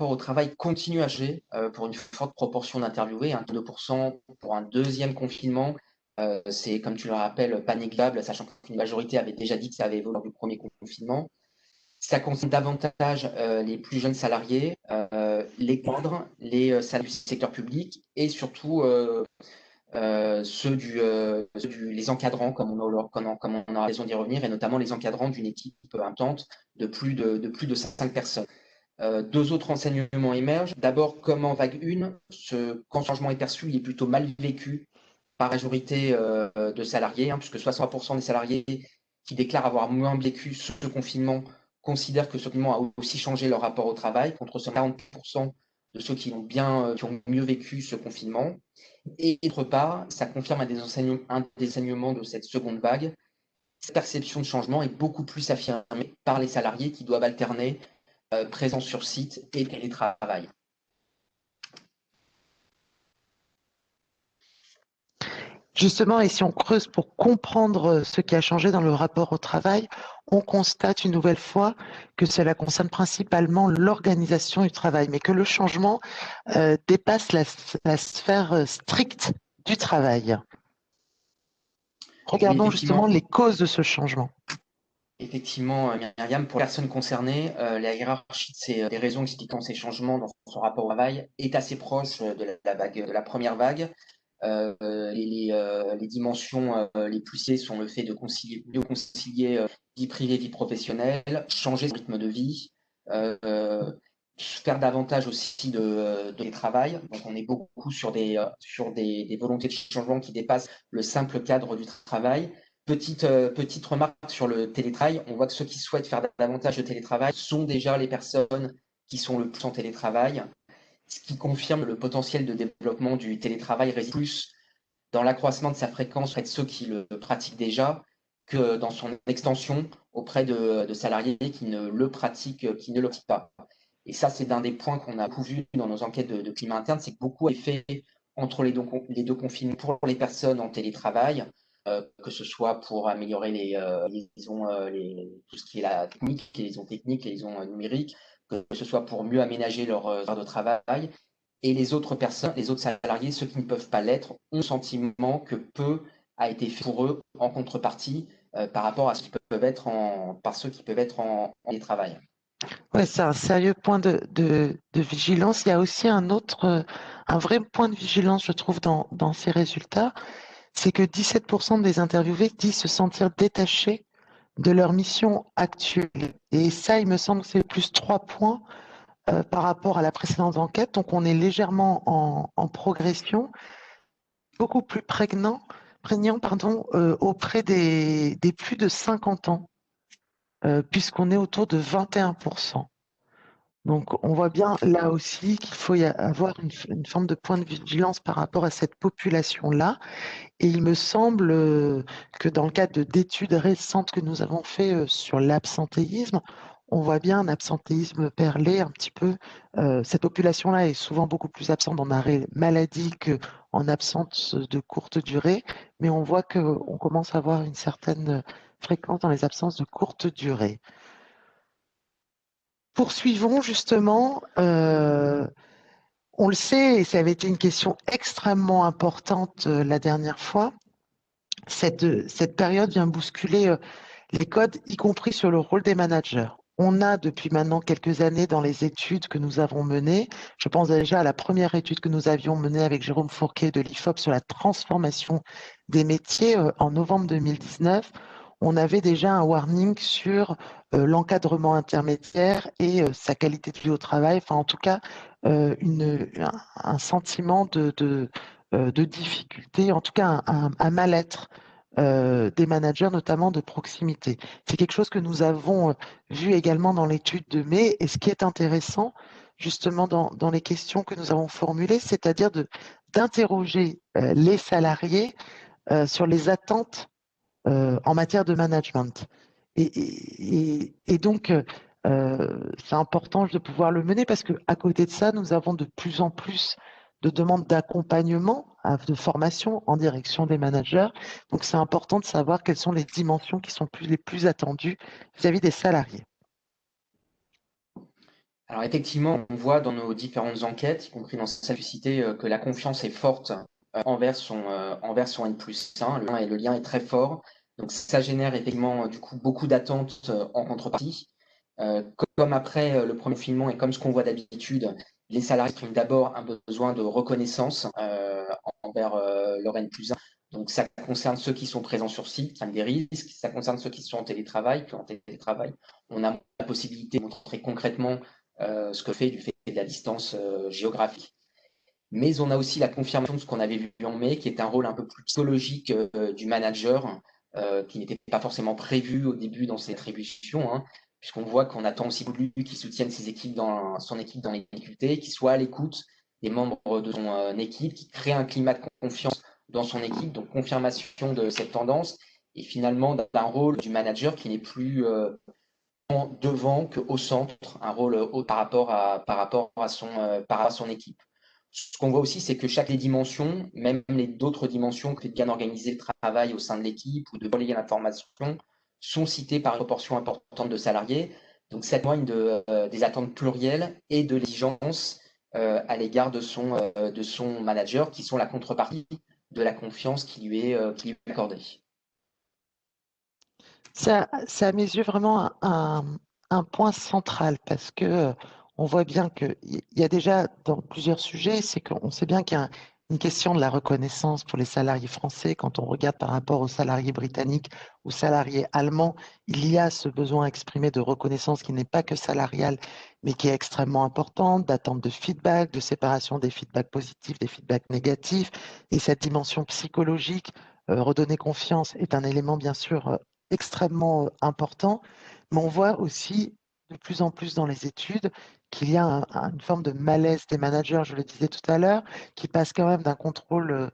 au travail continue à changer pour une forte proportion d'interviewés, 2% pour un deuxième confinement. C'est, comme tu le rappelles, pas négligeable, sachant qu'une majorité avait déjà dit que ça avait évolué lors du premier confinement. Ça concerne davantage les plus jeunes salariés, les cadres, les salariés du secteur public et surtout les encadrants, comme on aura raison d'y revenir, et notamment les encadrants d'une équipe intense de plus de 5 personnes. Deux autres enseignements émergent. D'abord, comme en vague 1, quand ce changement est perçu, il est plutôt mal vécu par la majorité de salariés, puisque 60% des salariés qui déclarent avoir moins vécu ce confinement considèrent que ce confinement a aussi changé leur rapport au travail, contre 40% de ceux qui ont mieux vécu ce confinement. Et d'autre part, ça confirme un des enseignements de cette seconde vague. Cette perception de changement est beaucoup plus affirmée par les salariés qui doivent alterner présence sur site et télétravail. Justement, et si on creuse pour comprendre ce qui a changé dans le rapport au travail, on constate une nouvelle fois que cela concerne principalement l'organisation du travail, mais que le changement dépasse la sphère stricte du travail. Regardons justement les causes de ce changement. Effectivement, Myriam, pour les personnes concernées, la hiérarchie des raisons expliquant ces changements dans son rapport au travail est assez proche de la première vague. Les dimensions les plus clés sont le fait de concilier vie privée, vie professionnelle, changer son rythme de vie, faire davantage aussi de travail. Donc, on est beaucoup sur des volontés de changement qui dépassent le simple cadre du travail. Petite remarque sur le télétravail, on voit que ceux qui souhaitent faire davantage de télétravail sont déjà les personnes qui sont le plus en télétravail, ce qui confirme le potentiel de développement du télétravail réside plus dans l'accroissement de sa fréquence auprès de ceux qui le pratiquent déjà que dans son extension auprès de salariés qui ne le pratiquent pas. Et ça, c'est d'un des points qu'on a vu dans nos enquêtes de climat interne, c'est que beaucoup a fait entre les deux confinements pour les personnes en télétravail, que ce soit pour améliorer les liaisons, tout ce qui est la technique, les liaisons techniques, les liaisons numériques, que ce soit pour mieux aménager leur heure de travail. Et les autres personnes, les autres salariés, ceux qui ne peuvent pas l'être, ont le sentiment que peu a été fait pour eux en contrepartie par rapport à ceux qui peuvent être par ceux qui peuvent être en télétravail. Ouais, c'est un sérieux point de vigilance. Il y a aussi un vrai point de vigilance, je trouve, dans ces résultats, c'est que 17% des interviewés disent se sentir détachés de leur mission actuelle. Et ça, il me semble que c'est plus 3 points par rapport à la précédente enquête. Donc, on est légèrement en progression, beaucoup plus prégnant, auprès des plus de 50 ans, puisqu'on est autour de 21%. Donc, on voit bien là aussi qu'il faut y avoir une forme de point de vigilance par rapport à cette population-là. Et il me semble que dans le cadre d'études récentes que nous avons fait sur l'absentéisme, on voit bien un absentéisme perlé un petit peu. Cette population-là est souvent beaucoup plus absente en arrêt maladie qu'en absence de courte durée, mais on voit qu'on commence à avoir une certaine fréquence dans les absences de courte durée. Poursuivons justement. On le sait, et ça avait été une question extrêmement importante la dernière fois, cette période vient bousculer les codes, y compris sur le rôle des managers. On a depuis maintenant quelques années dans les études que nous avons menées, je pense déjà à la première étude que nous avions menée avec Jérôme Fourquet de l'IFOP sur la transformation des métiers en novembre 2019, on avait déjà un warning sur l'encadrement intermédiaire et sa qualité de vie au travail, enfin en tout cas un sentiment de difficulté, en tout cas un mal-être des managers, notamment de proximité. C'est quelque chose que nous avons vu également dans l'étude de mai. Et ce qui est intéressant, justement, dans les questions que nous avons formulées, c'est-à-dire d'interroger les salariés sur les attentes en matière de management. Et donc, c'est important de pouvoir le mener parce qu'à côté de ça, nous avons de plus en plus de demandes d'accompagnement, de formation en direction des managers. Donc, c'est important de savoir quelles sont les dimensions qui sont les plus attendues vis-à-vis des salariés. Alors effectivement, on voit dans nos différentes enquêtes, y compris dans celle citée, que la confiance est forte envers son N+1. Le lien est très fort. Donc ça génère effectivement du coup beaucoup d'attentes en contrepartie. Comme après le premier confinement et comme ce qu'on voit d'habitude, les salariés expriment d'abord un besoin de reconnaissance envers leur N+1. Donc ça concerne ceux qui sont présents sur site, qui prennent des risques, ça concerne ceux qui sont en télétravail, qui en télétravail, on a la possibilité de montrer concrètement ce que fait du fait de la distance géographique. Mais on a aussi la confirmation de ce qu'on avait vu en mai, qui est un rôle un peu plus psychologique du manager, qui n'était pas forcément prévu au début dans ses attributions, hein, puisqu'on voit qu'on attend aussi de lui qu'il soutienne son équipe dans les difficultés, qu'il soit à l'écoute des membres de son équipe, qu'il crée un climat de confiance dans son équipe, donc confirmation de cette tendance, et finalement d'un rôle du manager qui n'est plus devant qu'au centre, un rôle par rapport à son équipe. Ce qu'on voit aussi, c'est que chaque des dimensions, même les d'autres dimensions que de bien organiser le travail au sein de l'équipe ou de relayer l'information, sont citées par une proportion importante de salariés. Donc, ça témoigne des attentes plurielles et de l'exigence à l'égard de son manager, qui sont la contrepartie de la confiance qui lui est accordée. C'est à mes yeux vraiment un point central parce que on voit bien qu'il y a déjà dans plusieurs sujets, c'est qu'on sait bien qu'il y a une question de la reconnaissance pour les salariés français. Quand on regarde par rapport aux salariés britanniques ou salariés allemands, il y a ce besoin exprimé de reconnaissance qui n'est pas que salarial, mais qui est extrêmement important, d'attente de feedback, de séparation des feedbacks positifs, des feedbacks négatifs. Et cette dimension psychologique, redonner confiance, est un élément bien sûr extrêmement important, mais on voit aussi de plus en plus dans les études qu'il y a une forme de malaise des managers, je le disais tout à l'heure, qui passe quand même d'un contrôle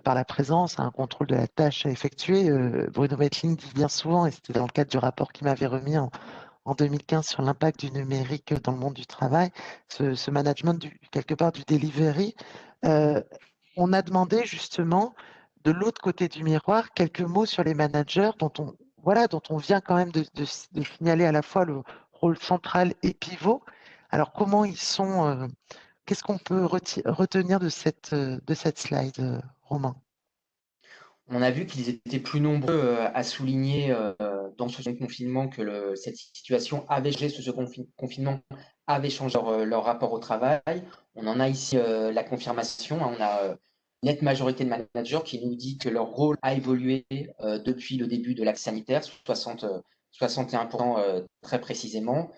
par la présence à un contrôle de la tâche à effectuer. Bruno Mettling dit bien souvent, et c'était dans le cadre du rapport qu'il m'avait remis en 2015 sur l'impact du numérique dans le monde du travail, ce management quelque part du delivery. on a demandé justement de l'autre côté du miroir quelques mots sur les managers dont on vient quand même de signaler à la fois le rôle central et pivot. Alors, comment ils sont, qu'est-ce qu'on peut retenir de cette slide, Romain? On a vu qu'ils étaient plus nombreux à souligner dans ce second confinement que cette situation avait changé, confinement avait changé leur rapport au travail. On en a ici la confirmation, hein. On a une nette majorité de managers qui nous dit que leur rôle a évolué depuis le début de l'axe sanitaire, 61% très précisément.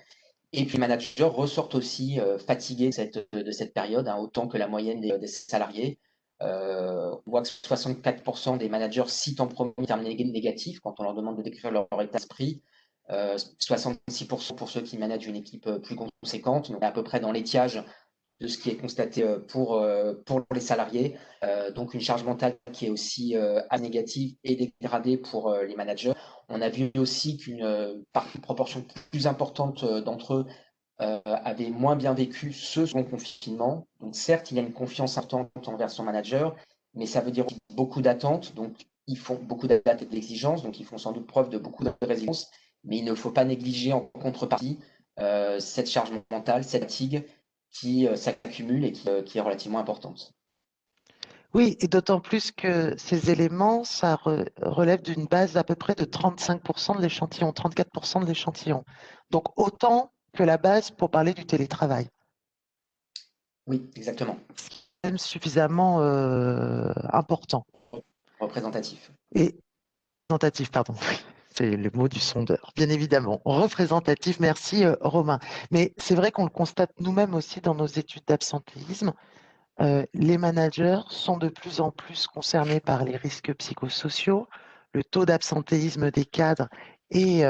Et puis les managers ressortent aussi fatigués de cette période, hein, autant que la moyenne des salariés. On voit que 64% des managers citent en premier terme négatif quand on leur demande de décrire leur état d'esprit. 66% pour ceux qui managent une équipe plus conséquente. Donc, on est à peu près dans l'étiage de ce qui est constaté pour les salariés. Donc, une charge mentale qui est aussi négative et dégradée pour les managers. On a vu aussi qu'une proportion plus importante d'entre eux avaient moins bien vécu ce second confinement. Donc certes, il y a une confiance importante envers son manager, mais ça veut dire aussi beaucoup d'attentes. Donc ils font beaucoup d'attentes et d'exigences, donc ils font sans doute preuve de beaucoup de résilience, mais il ne faut pas négliger en contrepartie cette charge mentale, cette fatigue qui s'accumule et qui est relativement importante. Oui, et d'autant plus que ces éléments, ça relève d'une base d'à peu près de 35% de l'échantillon, 34% de l'échantillon. Donc autant que la base pour parler du télétravail. Oui, exactement. C'est même suffisamment important. Représentatif. Et représentatif, pardon. C'est le mot du sondeur, bien évidemment. Représentatif, merci Romain. Mais c'est vrai qu'on le constate nous-mêmes aussi dans nos études d'absentéisme. Les managers sont de plus en plus concernés par les risques psychosociaux. Le taux d'absentéisme des cadres et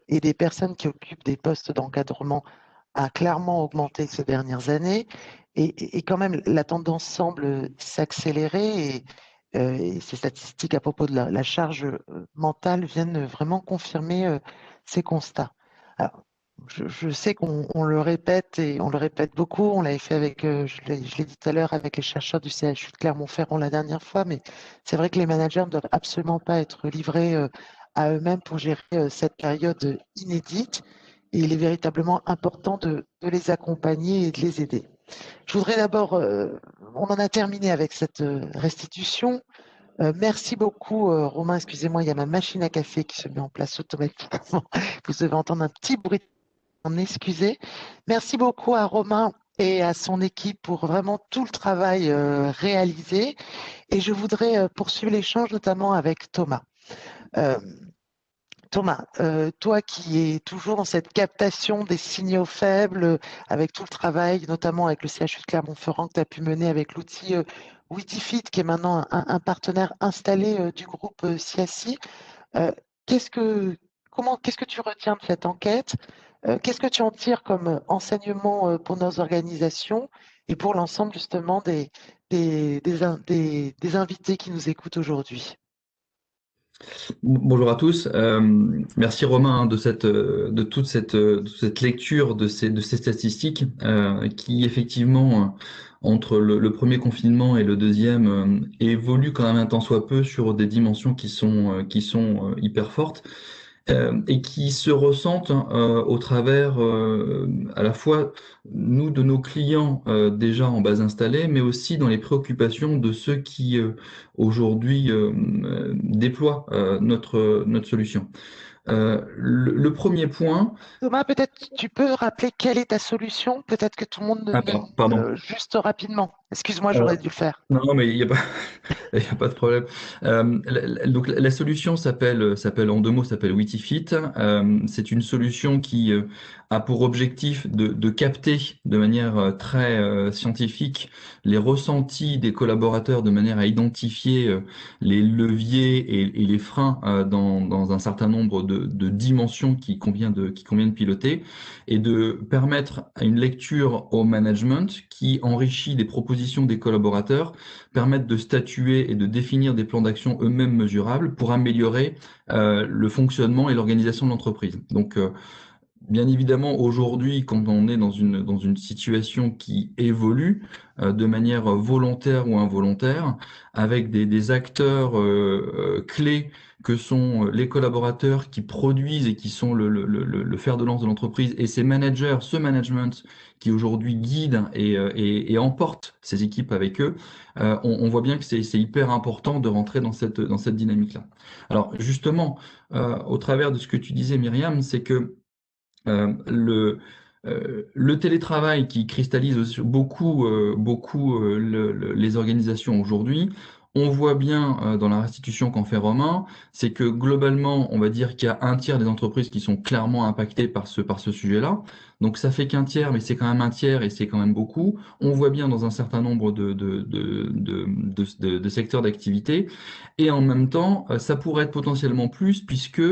des personnes qui occupent des postes d'encadrement a clairement augmenté ces dernières années. Et quand même, la tendance semble s'accélérer et ces statistiques à propos de la charge mentale viennent vraiment confirmer ces constats. Alors, je sais qu'on le répète et on le répète beaucoup. On l'avait fait avec, je l'ai dit tout à l'heure, avec les chercheurs du CHU de Clermont-Ferrand la dernière fois, mais c'est vrai que les managers ne doivent absolument pas être livrés à eux-mêmes pour gérer cette période inédite. Et il est véritablement important de les accompagner et de les aider. Je voudrais d'abord, on en a terminé avec cette restitution. Merci beaucoup, Romain. Excusez-moi, il y a ma machine à café qui se met en place automatiquement. Vous devez entendre un petit bruit. En excuser. Merci beaucoup à Romain et à son équipe pour vraiment tout le travail réalisé. Et je voudrais poursuivre l'échange notamment avec Thomas. Euh, Thomas, toi qui es toujours dans cette captation des signaux faibles, avec tout le travail, notamment avec le CHU de Clermont-Ferrand que tu as pu mener avec l'outil Witifit, qui est maintenant un partenaire installé du groupe CSI, euh, qu'est-ce que, qu'est-ce que tu retiens de cette enquête? Qu'est-ce que tu en tires comme enseignement pour nos organisations et pour l'ensemble justement des invités qui nous écoutent aujourd'hui? Bonjour à tous. Merci Romain, hein, de toute cette lecture de ces statistiques qui effectivement entre le premier confinement et le deuxième évoluent quand même un tant soit peu sur des dimensions qui sont hyper fortes. Et qui se ressentent au travers à la fois nous de nos clients déjà en base installée, mais aussi dans les préoccupations de ceux qui aujourd'hui déploient notre solution. Le premier point. Thomas, peut-être tu peux rappeler quelle est ta solution? Peut-être que tout le monde Ah, pardon. juste rapidement. Excuse-moi, j'aurais dû le faire. Non, mais il n'y a pas, il y a pas de problème. Donc la solution s'appelle en deux mots, s'appelle Witifit. C'est une solution qui a pour objectif de capter de manière très scientifique les ressentis des collaborateurs de manière à identifier les leviers et les freins dans un certain nombre de dimensions qui convient de piloter et de permettre une lecture au management qui enrichit les propositions des collaborateurs, permettent de statuer et de définir des plans d'action eux-mêmes mesurables pour améliorer le fonctionnement et l'organisation de l'entreprise. Donc, bien évidemment, aujourd'hui, quand on est dans une situation qui évolue de manière volontaire ou involontaire, avec des acteurs clés que sont les collaborateurs qui produisent et qui sont le fer de lance de l'entreprise, et ces managers, ce management qui aujourd'hui guide et emporte ces équipes avec eux, on voit bien que c'est hyper important de rentrer dans cette dynamique-là. Alors justement, au travers de ce que tu disais, Myriam, c'est que le télétravail qui cristallise aussi beaucoup les organisations aujourd'hui, on voit bien dans la restitution qu'en fait Romain, c'est que globalement, on va dire qu'il y a un tiers des entreprises qui sont clairement impactées par ce sujet-là. Donc ça fait qu'un tiers, mais c'est quand même un tiers et c'est quand même beaucoup. On voit bien dans un certain nombre de secteurs d'activité. Et en même temps, ça pourrait être potentiellement plus, puisque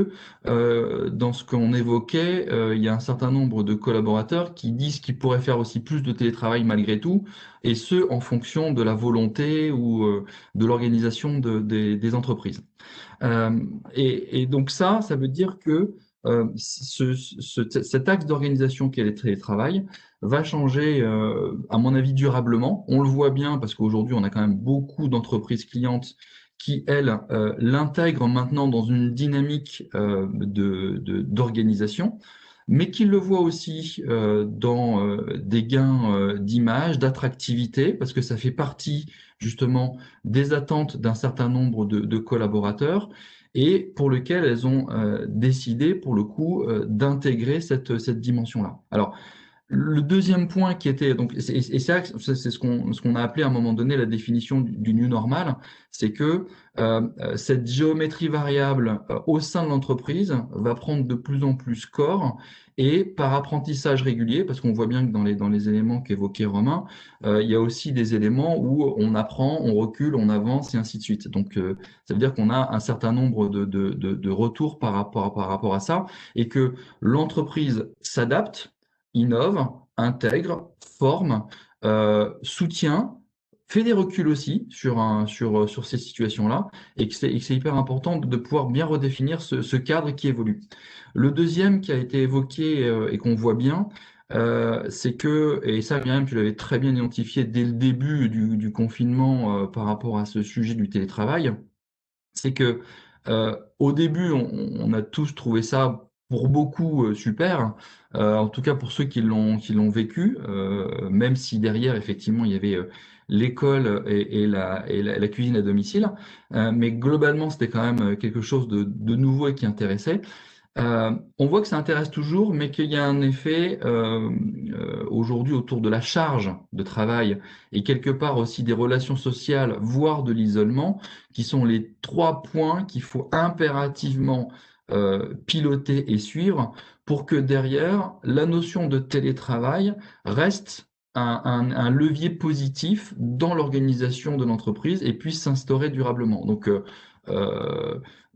dans ce qu'on évoquait, il y a un certain nombre de collaborateurs qui disent qu'ils pourraient faire aussi plus de télétravail malgré tout, et ce, en fonction de la volonté ou de l'organisation des entreprises. Et donc ça veut dire que cet axe d'organisation qu'est le télétravail va changer, à mon avis, durablement. On le voit bien parce qu'aujourd'hui, on a quand même beaucoup d'entreprises clientes qui, elles, l'intègrent maintenant dans une dynamique d'organisation, mais qui le voient aussi dans des gains d'image, d'attractivité, parce que ça fait partie justement des attentes d'un certain nombre de collaborateurs, et pour lequel elles ont décidé, pour le coup, d'intégrer cette dimension-là. Alors, le deuxième point qui était, donc, c'est ce qu'on a appelé à un moment donné la définition du new normal, c'est que cette géométrie variable au sein de l'entreprise va prendre de plus en plus corps, et par apprentissage régulier, parce qu'on voit bien que dans les éléments qu'évoquait Romain, il y a aussi des éléments où on apprend, on recule, on avance et ainsi de suite. Donc, ça veut dire qu'on a un certain nombre de retours par rapport à ça, et que l'entreprise s'adapte, innove, intègre, forme, soutient, fait des reculs aussi sur ces situations-là, et que c'est hyper important de pouvoir bien redéfinir ce cadre qui évolue. Le deuxième qui a été évoqué et qu'on voit bien, c'est que, et ça, Myriam, tu l'avais très bien identifié dès le début du confinement par rapport à ce sujet du télétravail, c'est que au début, on a tous trouvé ça pour beaucoup super, en tout cas pour ceux qui l'ont vécu, même si derrière, effectivement, il y avait l'école et la cuisine à domicile, mais globalement, c'était quand même quelque chose de nouveau et qui intéressait. On voit que ça intéresse toujours, mais qu'il y a un effet aujourd'hui autour de la charge de travail et quelque part aussi des relations sociales, voire de l'isolement, qui sont les trois points qu'il faut impérativement piloter et suivre pour que derrière, la notion de télétravail reste un levier positif dans l'organisation de l'entreprise et puisse s'instaurer durablement. Donc,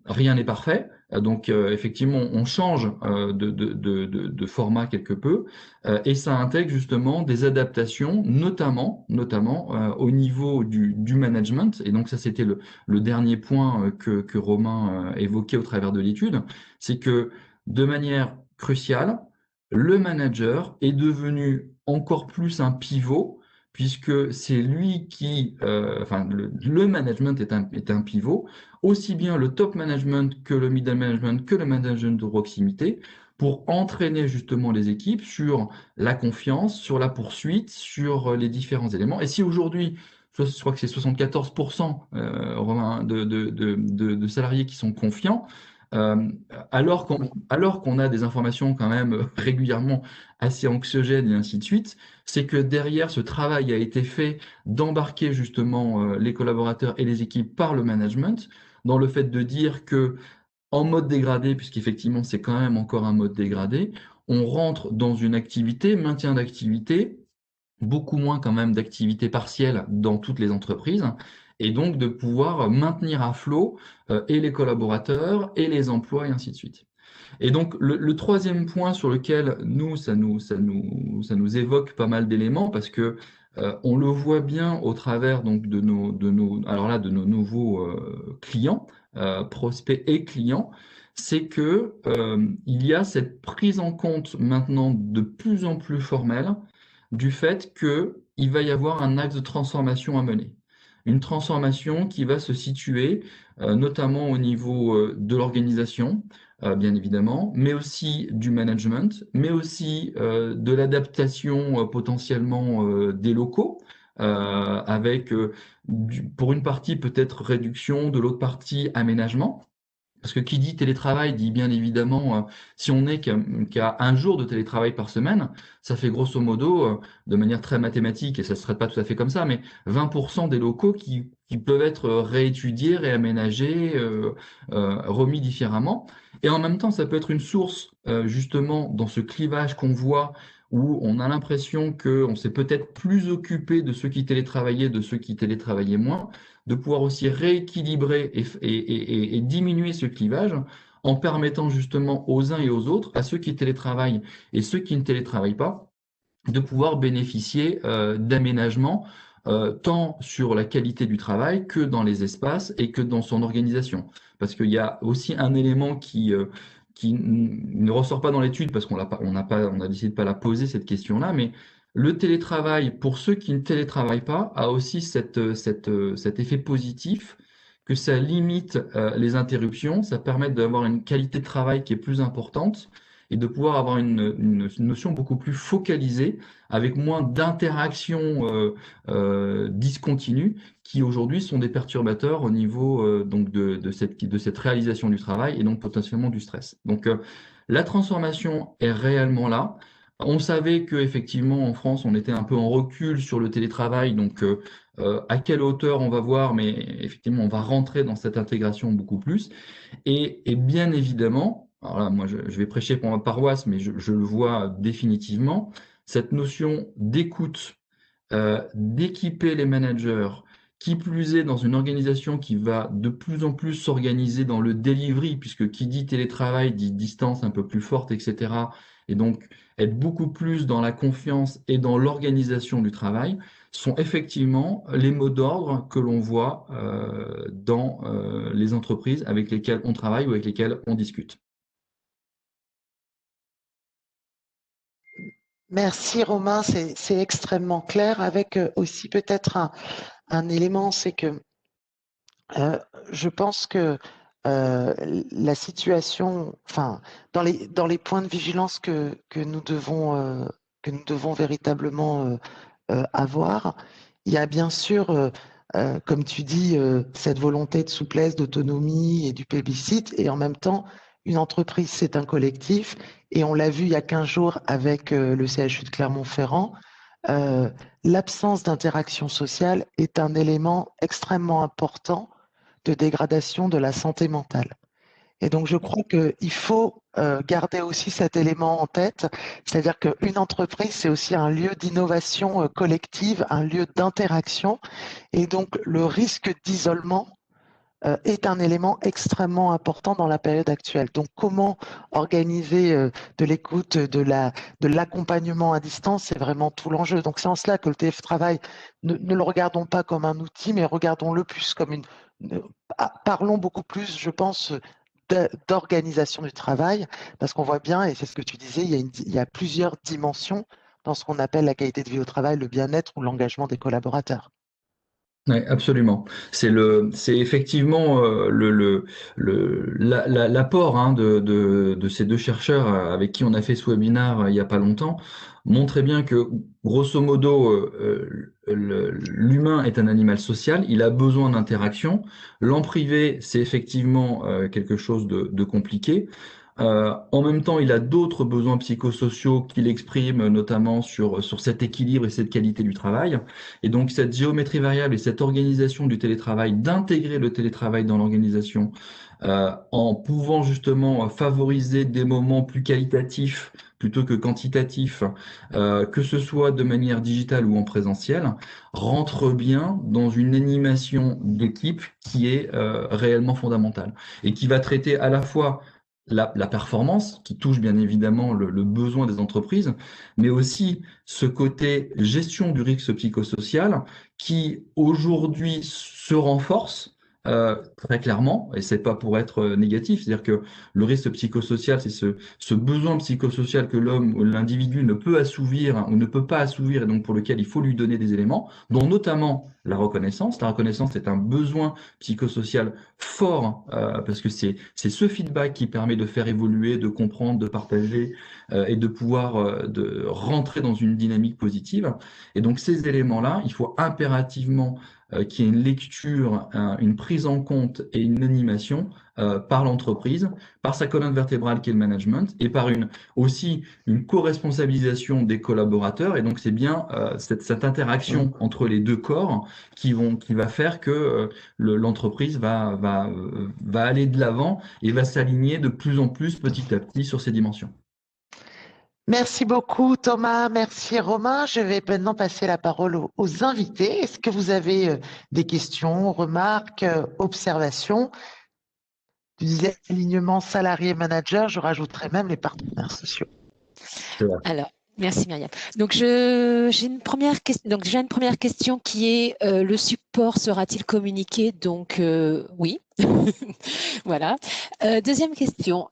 rien n'est parfait. Donc, effectivement, on change de format quelque peu, et ça intègre justement des adaptations, notamment au niveau du management. Et donc, ça, c'était le dernier point que Romain évoquait au travers de l'étude, c'est que de manière cruciale, le manager est devenu encore plus un pivot, puisque c'est lui qui, enfin, le management est un pivot, aussi bien le top management que le middle management que le management de proximité, pour entraîner justement les équipes sur la confiance, sur la poursuite, sur les différents éléments. Et si aujourd'hui, je crois que c'est 74% Romain, de salariés qui sont confiants, euh, alors qu'on a des informations quand même régulièrement assez anxiogènes et ainsi de suite, c'est que derrière ce travail a été fait d'embarquer justement les collaborateurs et les équipes par le management, dans le fait de dire que en mode dégradé, puisqu'effectivement c'est quand même encore un mode dégradé, on rentre dans une activité, maintien d'activité, beaucoup moins quand même d'activité partielle dans toutes les entreprises, et donc de pouvoir maintenir à flot et les collaborateurs et les emplois et ainsi de suite. Et donc le troisième point sur lequel ça nous évoque pas mal d'éléments, parce que on le voit bien au travers donc alors là, de nos nouveaux clients, prospects et clients, c'est que il y a cette prise en compte maintenant de plus en plus formelle du fait qu'il va y avoir un axe de transformation à mener. Une transformation qui va se situer notamment au niveau de l'organisation, bien évidemment, mais aussi du management, mais aussi de l'adaptation potentiellement des locaux, avec pour une partie peut-être réduction, de l'autre partie aménagement. Parce que qui dit télétravail dit bien évidemment, si on n'est qu'à un jour de télétravail par semaine, ça fait grosso modo, de manière très mathématique, et ça ne se traite pas tout à fait comme ça, mais 20% des locaux qui peuvent être réétudiés, réaménagés, remis différemment. Et en même temps, ça peut être une source, justement, dans ce clivage qu'on voit, où on a l'impression qu'on s'est peut-être plus occupé de ceux qui télétravaillaient, de ceux qui télétravaillaient moins, de pouvoir aussi rééquilibrer et diminuer ce clivage en permettant justement aux uns et aux autres, à ceux qui télétravaillent et ceux qui ne télétravaillent pas, de pouvoir bénéficier d'aménagements tant sur la qualité du travail que dans les espaces et que dans son organisation. Parce qu'il y a aussi un élément qui ne ressort pas dans l'étude parce on a décidé de pas la poser cette question-là, mais le télétravail, pour ceux qui ne télétravaillent pas, a aussi cet effet positif que ça limite les interruptions, ça permet d'avoir une qualité de travail qui est plus importante et de pouvoir avoir une notion beaucoup plus focalisée avec moins d'interactions discontinues qui aujourd'hui sont des perturbateurs au niveau donc de cette réalisation du travail et donc potentiellement du stress. Donc la transformation est réellement là. On savait qu'effectivement, en France, on était un peu en recul sur le télétravail, donc à quelle hauteur on va voir, mais effectivement, on va rentrer dans cette intégration beaucoup plus. Et bien évidemment, alors là, moi, je vais prêcher pour ma paroisse, mais je le vois définitivement, cette notion d'écoute, d'équiper les managers, qui plus est dans une organisation qui va de plus en plus s'organiser dans le delivery, puisque qui dit télétravail dit distance un peu plus forte, etc. Et donc être beaucoup plus dans la confiance et dans l'organisation du travail, sont effectivement les mots d'ordre que l'on voit dans les entreprises avec lesquelles on travaille ou avec lesquelles on discute. Merci Romain, c'est extrêmement clair avec aussi peut-être un élément, c'est que je pense que la situation, enfin, dans les points de vigilance que nous devons véritablement avoir, il y a bien sûr, comme tu dis, cette volonté de souplesse, d'autonomie et du plébiscite, et en même temps, une entreprise, c'est un collectif, et on l'a vu il y a 15 jours avec le CHU de Clermont-Ferrand, l'absence d'interaction sociale est un élément extrêmement important de dégradation de la santé mentale. Et donc, je crois qu'il faut garder aussi cet élément en tête, c'est-à-dire qu'une entreprise, c'est aussi un lieu d'innovation collective, un lieu d'interaction. Et donc, le risque d'isolement est un élément extrêmement important dans la période actuelle. Donc, comment organiser de l'écoute, de l'accompagnement à distance, c'est vraiment tout l'enjeu. Donc, c'est en cela que le télétravail, ne le regardons pas comme un outil, mais regardons-le plus comme parlons beaucoup plus, je pense, d'organisation du travail, parce qu'on voit bien, et c'est ce que tu disais, il y a plusieurs dimensions dans ce qu'on appelle la qualité de vie au travail, le bien-être ou l'engagement des collaborateurs. Oui, absolument. C'est effectivement l'apport de ces deux chercheurs avec qui on a fait ce webinaire il n'y a pas longtemps montrait bien que, grosso modo, l'humain est un animal social, il a besoin d'interaction. L'en privé, c'est effectivement quelque chose de compliqué. En même temps, il a d'autres besoins psychosociaux qu'il exprime, notamment sur cet équilibre et cette qualité du travail. Et donc, cette géométrie variable et cette organisation du télétravail, d'intégrer le télétravail dans l'organisation, en pouvant justement favoriser des moments plus qualitatifs plutôt que quantitatifs, que ce soit de manière digitale ou en présentiel, rentre bien dans une animation d'équipe qui est réellement fondamentale et qui va traiter à la fois la performance, qui touche bien évidemment le besoin des entreprises, mais aussi ce côté gestion du risque psychosocial qui aujourd'hui se renforce très clairement, et c'est pas pour être négatif, c'est-à-dire que le risque psychosocial, c'est ce besoin psychosocial que l'homme ou l'individu ne peut assouvir ou ne peut pas assouvir, et donc pour lequel il faut lui donner des éléments, dont notamment la reconnaissance. La reconnaissance est un besoin psychosocial fort, parce que c'est ce feedback qui permet de faire évoluer, de comprendre, de partager, et de pouvoir de rentrer dans une dynamique positive. Et donc ces éléments-là, il faut impérativement qu'il y ait une lecture, une prise en compte et une animation par l'entreprise, par sa colonne vertébrale qui est le management, et par aussi une co-responsabilisation des collaborateurs. Et donc c'est bien cette interaction entre les deux corps qui va faire que l'entreprise va aller de l'avant et va s'aligner de plus en plus petit à petit sur ces dimensions. Merci beaucoup Thomas, merci Romain. Je vais maintenant passer la parole aux invités. Est-ce que vous avez des questions, remarques, observations? Tu disais alignement salarié-manager, je rajouterais même les partenaires sociaux. Alors, merci Myriam. Donc, j'ai une première question qui est le support sera-t-il communiqué? Donc, oui. Voilà. Deuxième question.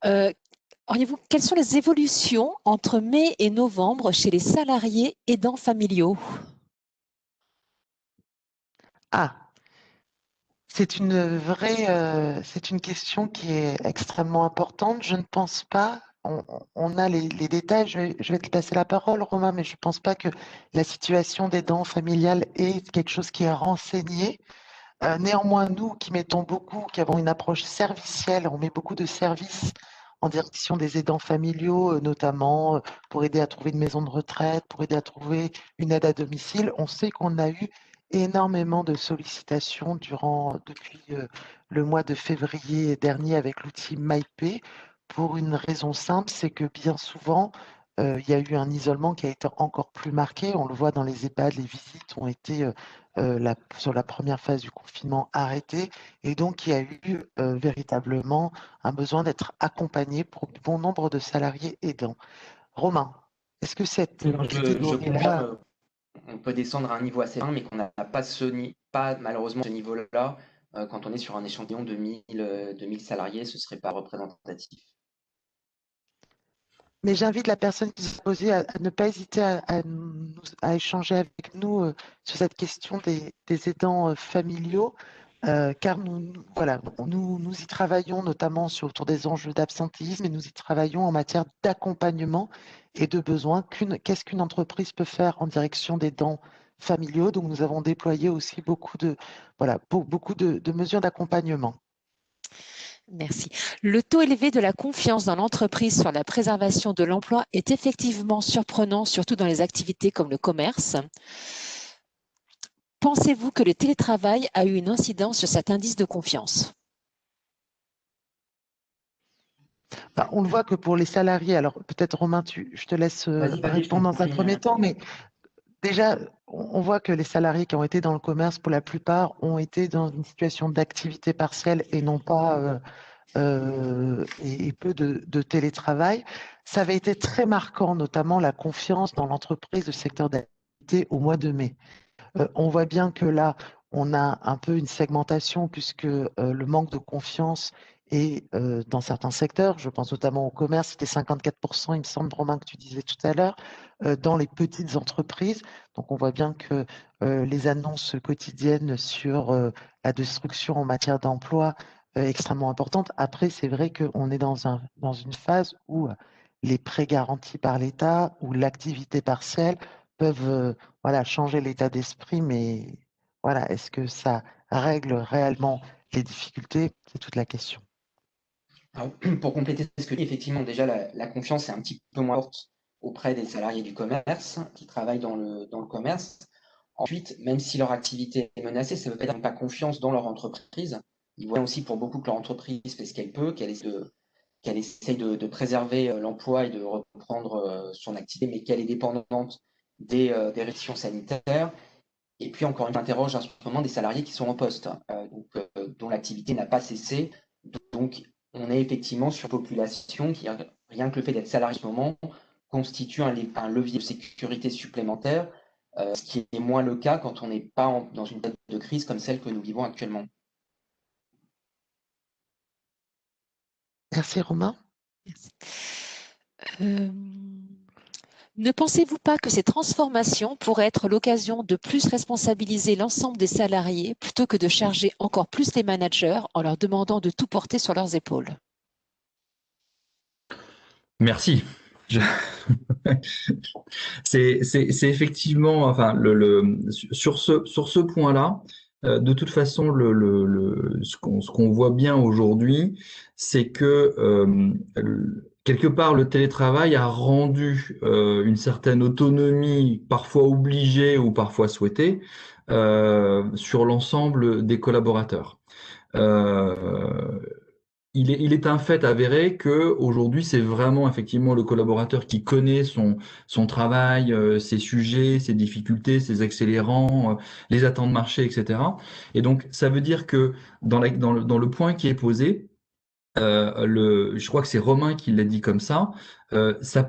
Auriez-vous, quelles sont les évolutions entre mai et novembre chez les salariés aidants familiaux? Ah, c'est c'est une question qui est extrêmement importante. Je ne pense pas, on a les détails, je vais te passer la parole, Romain, mais je ne pense pas que la situation des dents familiales est quelque chose qui est renseigné. Néanmoins, nous qui mettons beaucoup, qui avons une approche servicielle, on met beaucoup de services en direction des aidants familiaux, notamment pour aider à trouver une maison de retraite, pour aider à trouver une aide à domicile. On sait qu'on a eu énormément de sollicitations depuis le mois de février dernier avec l'outil MyPay pour une raison simple, c'est que bien souvent, il y a eu un isolement qui a été encore plus marqué. On le voit dans les EHPAD, les visites ont été sur la première phase du confinement arrêtée. Et donc, il y a eu véritablement un besoin d'être accompagné pour bon nombre de salariés aidants. Romain, est-ce que cette Je catégorie-là, confirme, on peut descendre à un niveau assez fin, mais qu'on n'a pas pas malheureusement ce niveau-là. Quand on est sur un échantillon de 1000 salariés, ce ne serait pas représentatif. mais j'invite la personne qui s'est posée à ne pas hésiter à échanger avec nous sur cette question des aidants familiaux, car voilà, nous y travaillons notamment autour des enjeux d'absentéisme et nous y travaillons en matière d'accompagnement et de besoins. Qu'est-ce qu'une entreprise peut faire en direction des aidants familiaux? Donc nous avons déployé aussi beaucoup de mesures d'accompagnement. Merci. Le taux élevé de la confiance dans l'entreprise sur la préservation de l'emploi est effectivement surprenant, surtout dans les activités comme le commerce. Pensez-vous que le télétravail a eu une incidence sur cet indice de confiance? On le voit que pour les salariés, alors peut-être Romain, je te laisse Vas-y, je t'en répondre dans un prie. premier temps, mais déjà, on voit que les salariés qui ont été dans le commerce, pour la plupart, ont été dans une situation d'activité partielle et non pas et peu de télétravail. Ça avait été très marquant, notamment la confiance dans l'entreprise, le secteur d'activité au mois de mai. On voit bien que là, on a un peu une segmentation puisque le manque de confiance est dans certains secteurs, je pense notamment au commerce, c'était 54%, il me semble, Romain, que tu disais tout à l'heure, dans les petites entreprises. Donc on voit bien que les annonces quotidiennes sur la destruction en matière d'emploi est extrêmement importante. Après, c'est vrai qu'on est dans une phase où les prêts garantis par l'État ou l'activité partielle peuvent voilà, changer l'état d'esprit, mais voilà, est-ce que ça règle réellement les difficultés? C'est toute la question. Alors, pour compléter ce que dit, effectivement, déjà, la confiance est un petit peu moins forte auprès des salariés du commerce qui travaillent dans le commerce. Ensuite, même si leur activité est menacée, ça ne veut pas dire qu'ils n'ont pas confiance dans leur entreprise. Ils voient aussi pour beaucoup que leur entreprise fait ce qu'elle peut, qu'elle essaye de préserver l'emploi et de reprendre son activité, mais qu'elle est dépendante des restrictions sanitaires. Et puis, encore une fois, interroge à ce moment des salariés qui sont en poste, dont l'activité n'a pas cessé. Donc, on est effectivement sur une population qui, rien que le fait d'être salarié en ce moment, constitue un levier de sécurité supplémentaire, ce qui est moins le cas quand on n'est pas dans une période de crise comme celle que nous vivons actuellement. Merci Romain. Merci. Ne pensez-vous pas que ces transformations pourraient être l'occasion de plus responsabiliser l'ensemble des salariés plutôt que de charger encore plus les managers en leur demandant de tout porter sur leurs épaules? Merci. C'est effectivement, enfin, sur ce point-là, de toute façon, ce qu'on voit bien aujourd'hui, c'est que quelque part, le télétravail a rendu une certaine autonomie, parfois obligée ou parfois souhaitée, sur l'ensemble des collaborateurs. Il est un fait avéré que aujourd'hui, c'est vraiment effectivement le collaborateur qui connaît son travail, ses sujets, ses difficultés, ses accélérants, les attentes marché, etc. Et donc, ça veut dire que dans le point qui est posé, je crois que c'est Romain qui l'a dit comme ça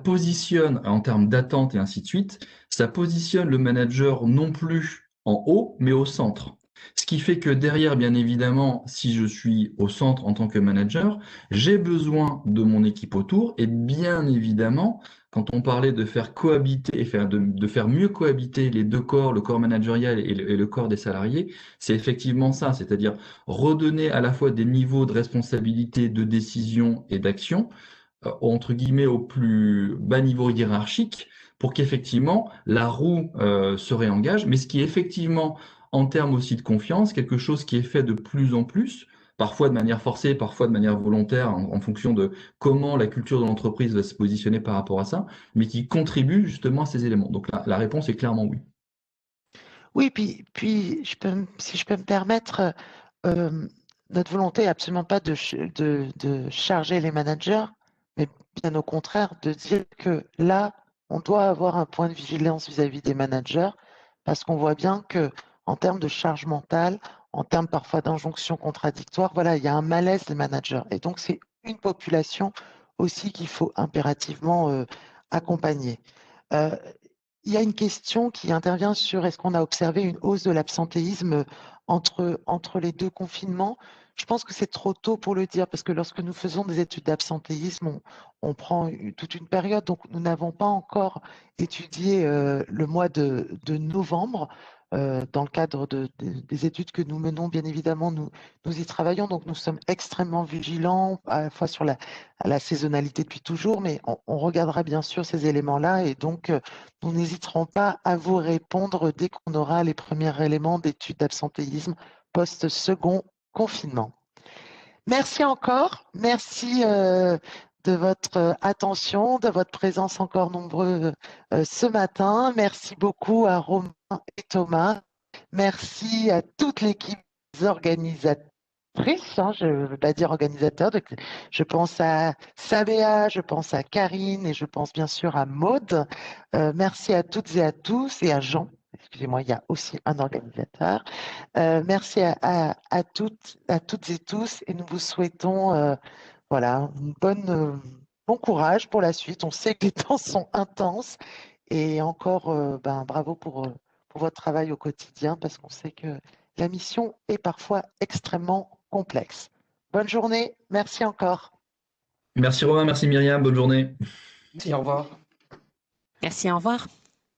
positionne en termes d'attente et ainsi de suite, ça positionne le manager non plus en haut, mais au centre. Ce qui fait que derrière, bien évidemment, si je suis au centre en tant que manager, j'ai besoin de mon équipe autour et bien évidemment, quand on parlait de faire cohabiter, de faire mieux cohabiter les deux corps, le corps managérial et le corps des salariés, c'est effectivement ça, c'est-à-dire redonner à la fois des niveaux de responsabilité, de décision et d'action, entre guillemets, au plus bas niveau hiérarchique, pour qu'effectivement la roue se réengage, mais ce qui est effectivement, en termes aussi de confiance, quelque chose qui est fait de plus en plus, parfois de manière forcée, parfois de manière volontaire, en fonction de comment la culture de l'entreprise va se positionner par rapport à ça, mais qui contribue justement à ces éléments. Donc la réponse est clairement oui. Oui, puis si je peux me permettre, notre volonté n'est absolument pas de charger les managers, mais bien au contraire, de dire que là, on doit avoir un point de vigilance vis-à-vis des managers, parce qu'on voit bien que en termes de charge mentale, en termes parfois d'injonctions contradictoires, voilà, il y a un malaise des managers. Et donc, c'est une population aussi qu'il faut impérativement accompagner. Euh, il y a une question qui intervient sur est-ce qu'on a observé une hausse de l'absentéisme entre les deux confinements. Je pense que c'est trop tôt pour le dire parce que lorsque nous faisons des études d'absentéisme, on prend toute une période. Donc, nous n'avons pas encore étudié le mois de novembre. Dans le cadre des études que nous menons, bien évidemment, nous y travaillons. Donc, nous sommes extrêmement vigilants à la fois sur la saisonnalité depuis toujours, mais on regardera bien sûr ces éléments-là. Et donc, nous n'hésiterons pas à vous répondre dès qu'on aura les premiers éléments d'études d'absentéisme post-second confinement. Merci encore. Merci de votre attention, de votre présence encore nombreux ce matin. Merci beaucoup à Romain et Thomas. Merci à toute l'équipe organisatrice. Je ne veux pas dire organisateur. Je pense à Sabéa, je pense à Karine et je pense bien sûr à Maude. Merci à toutes et à tous et à Jean. Excusez-moi, il y a aussi un organisateur. Merci à toutes et tous et nous vous souhaitons voilà, bon courage pour la suite. On sait que les temps sont intenses et encore bravo pour votre travail au quotidien parce qu'on sait que la mission est parfois extrêmement complexe. Bonne journée, merci encore. Merci Romain, merci Myriam, bonne journée. Merci, au revoir. Merci, au revoir.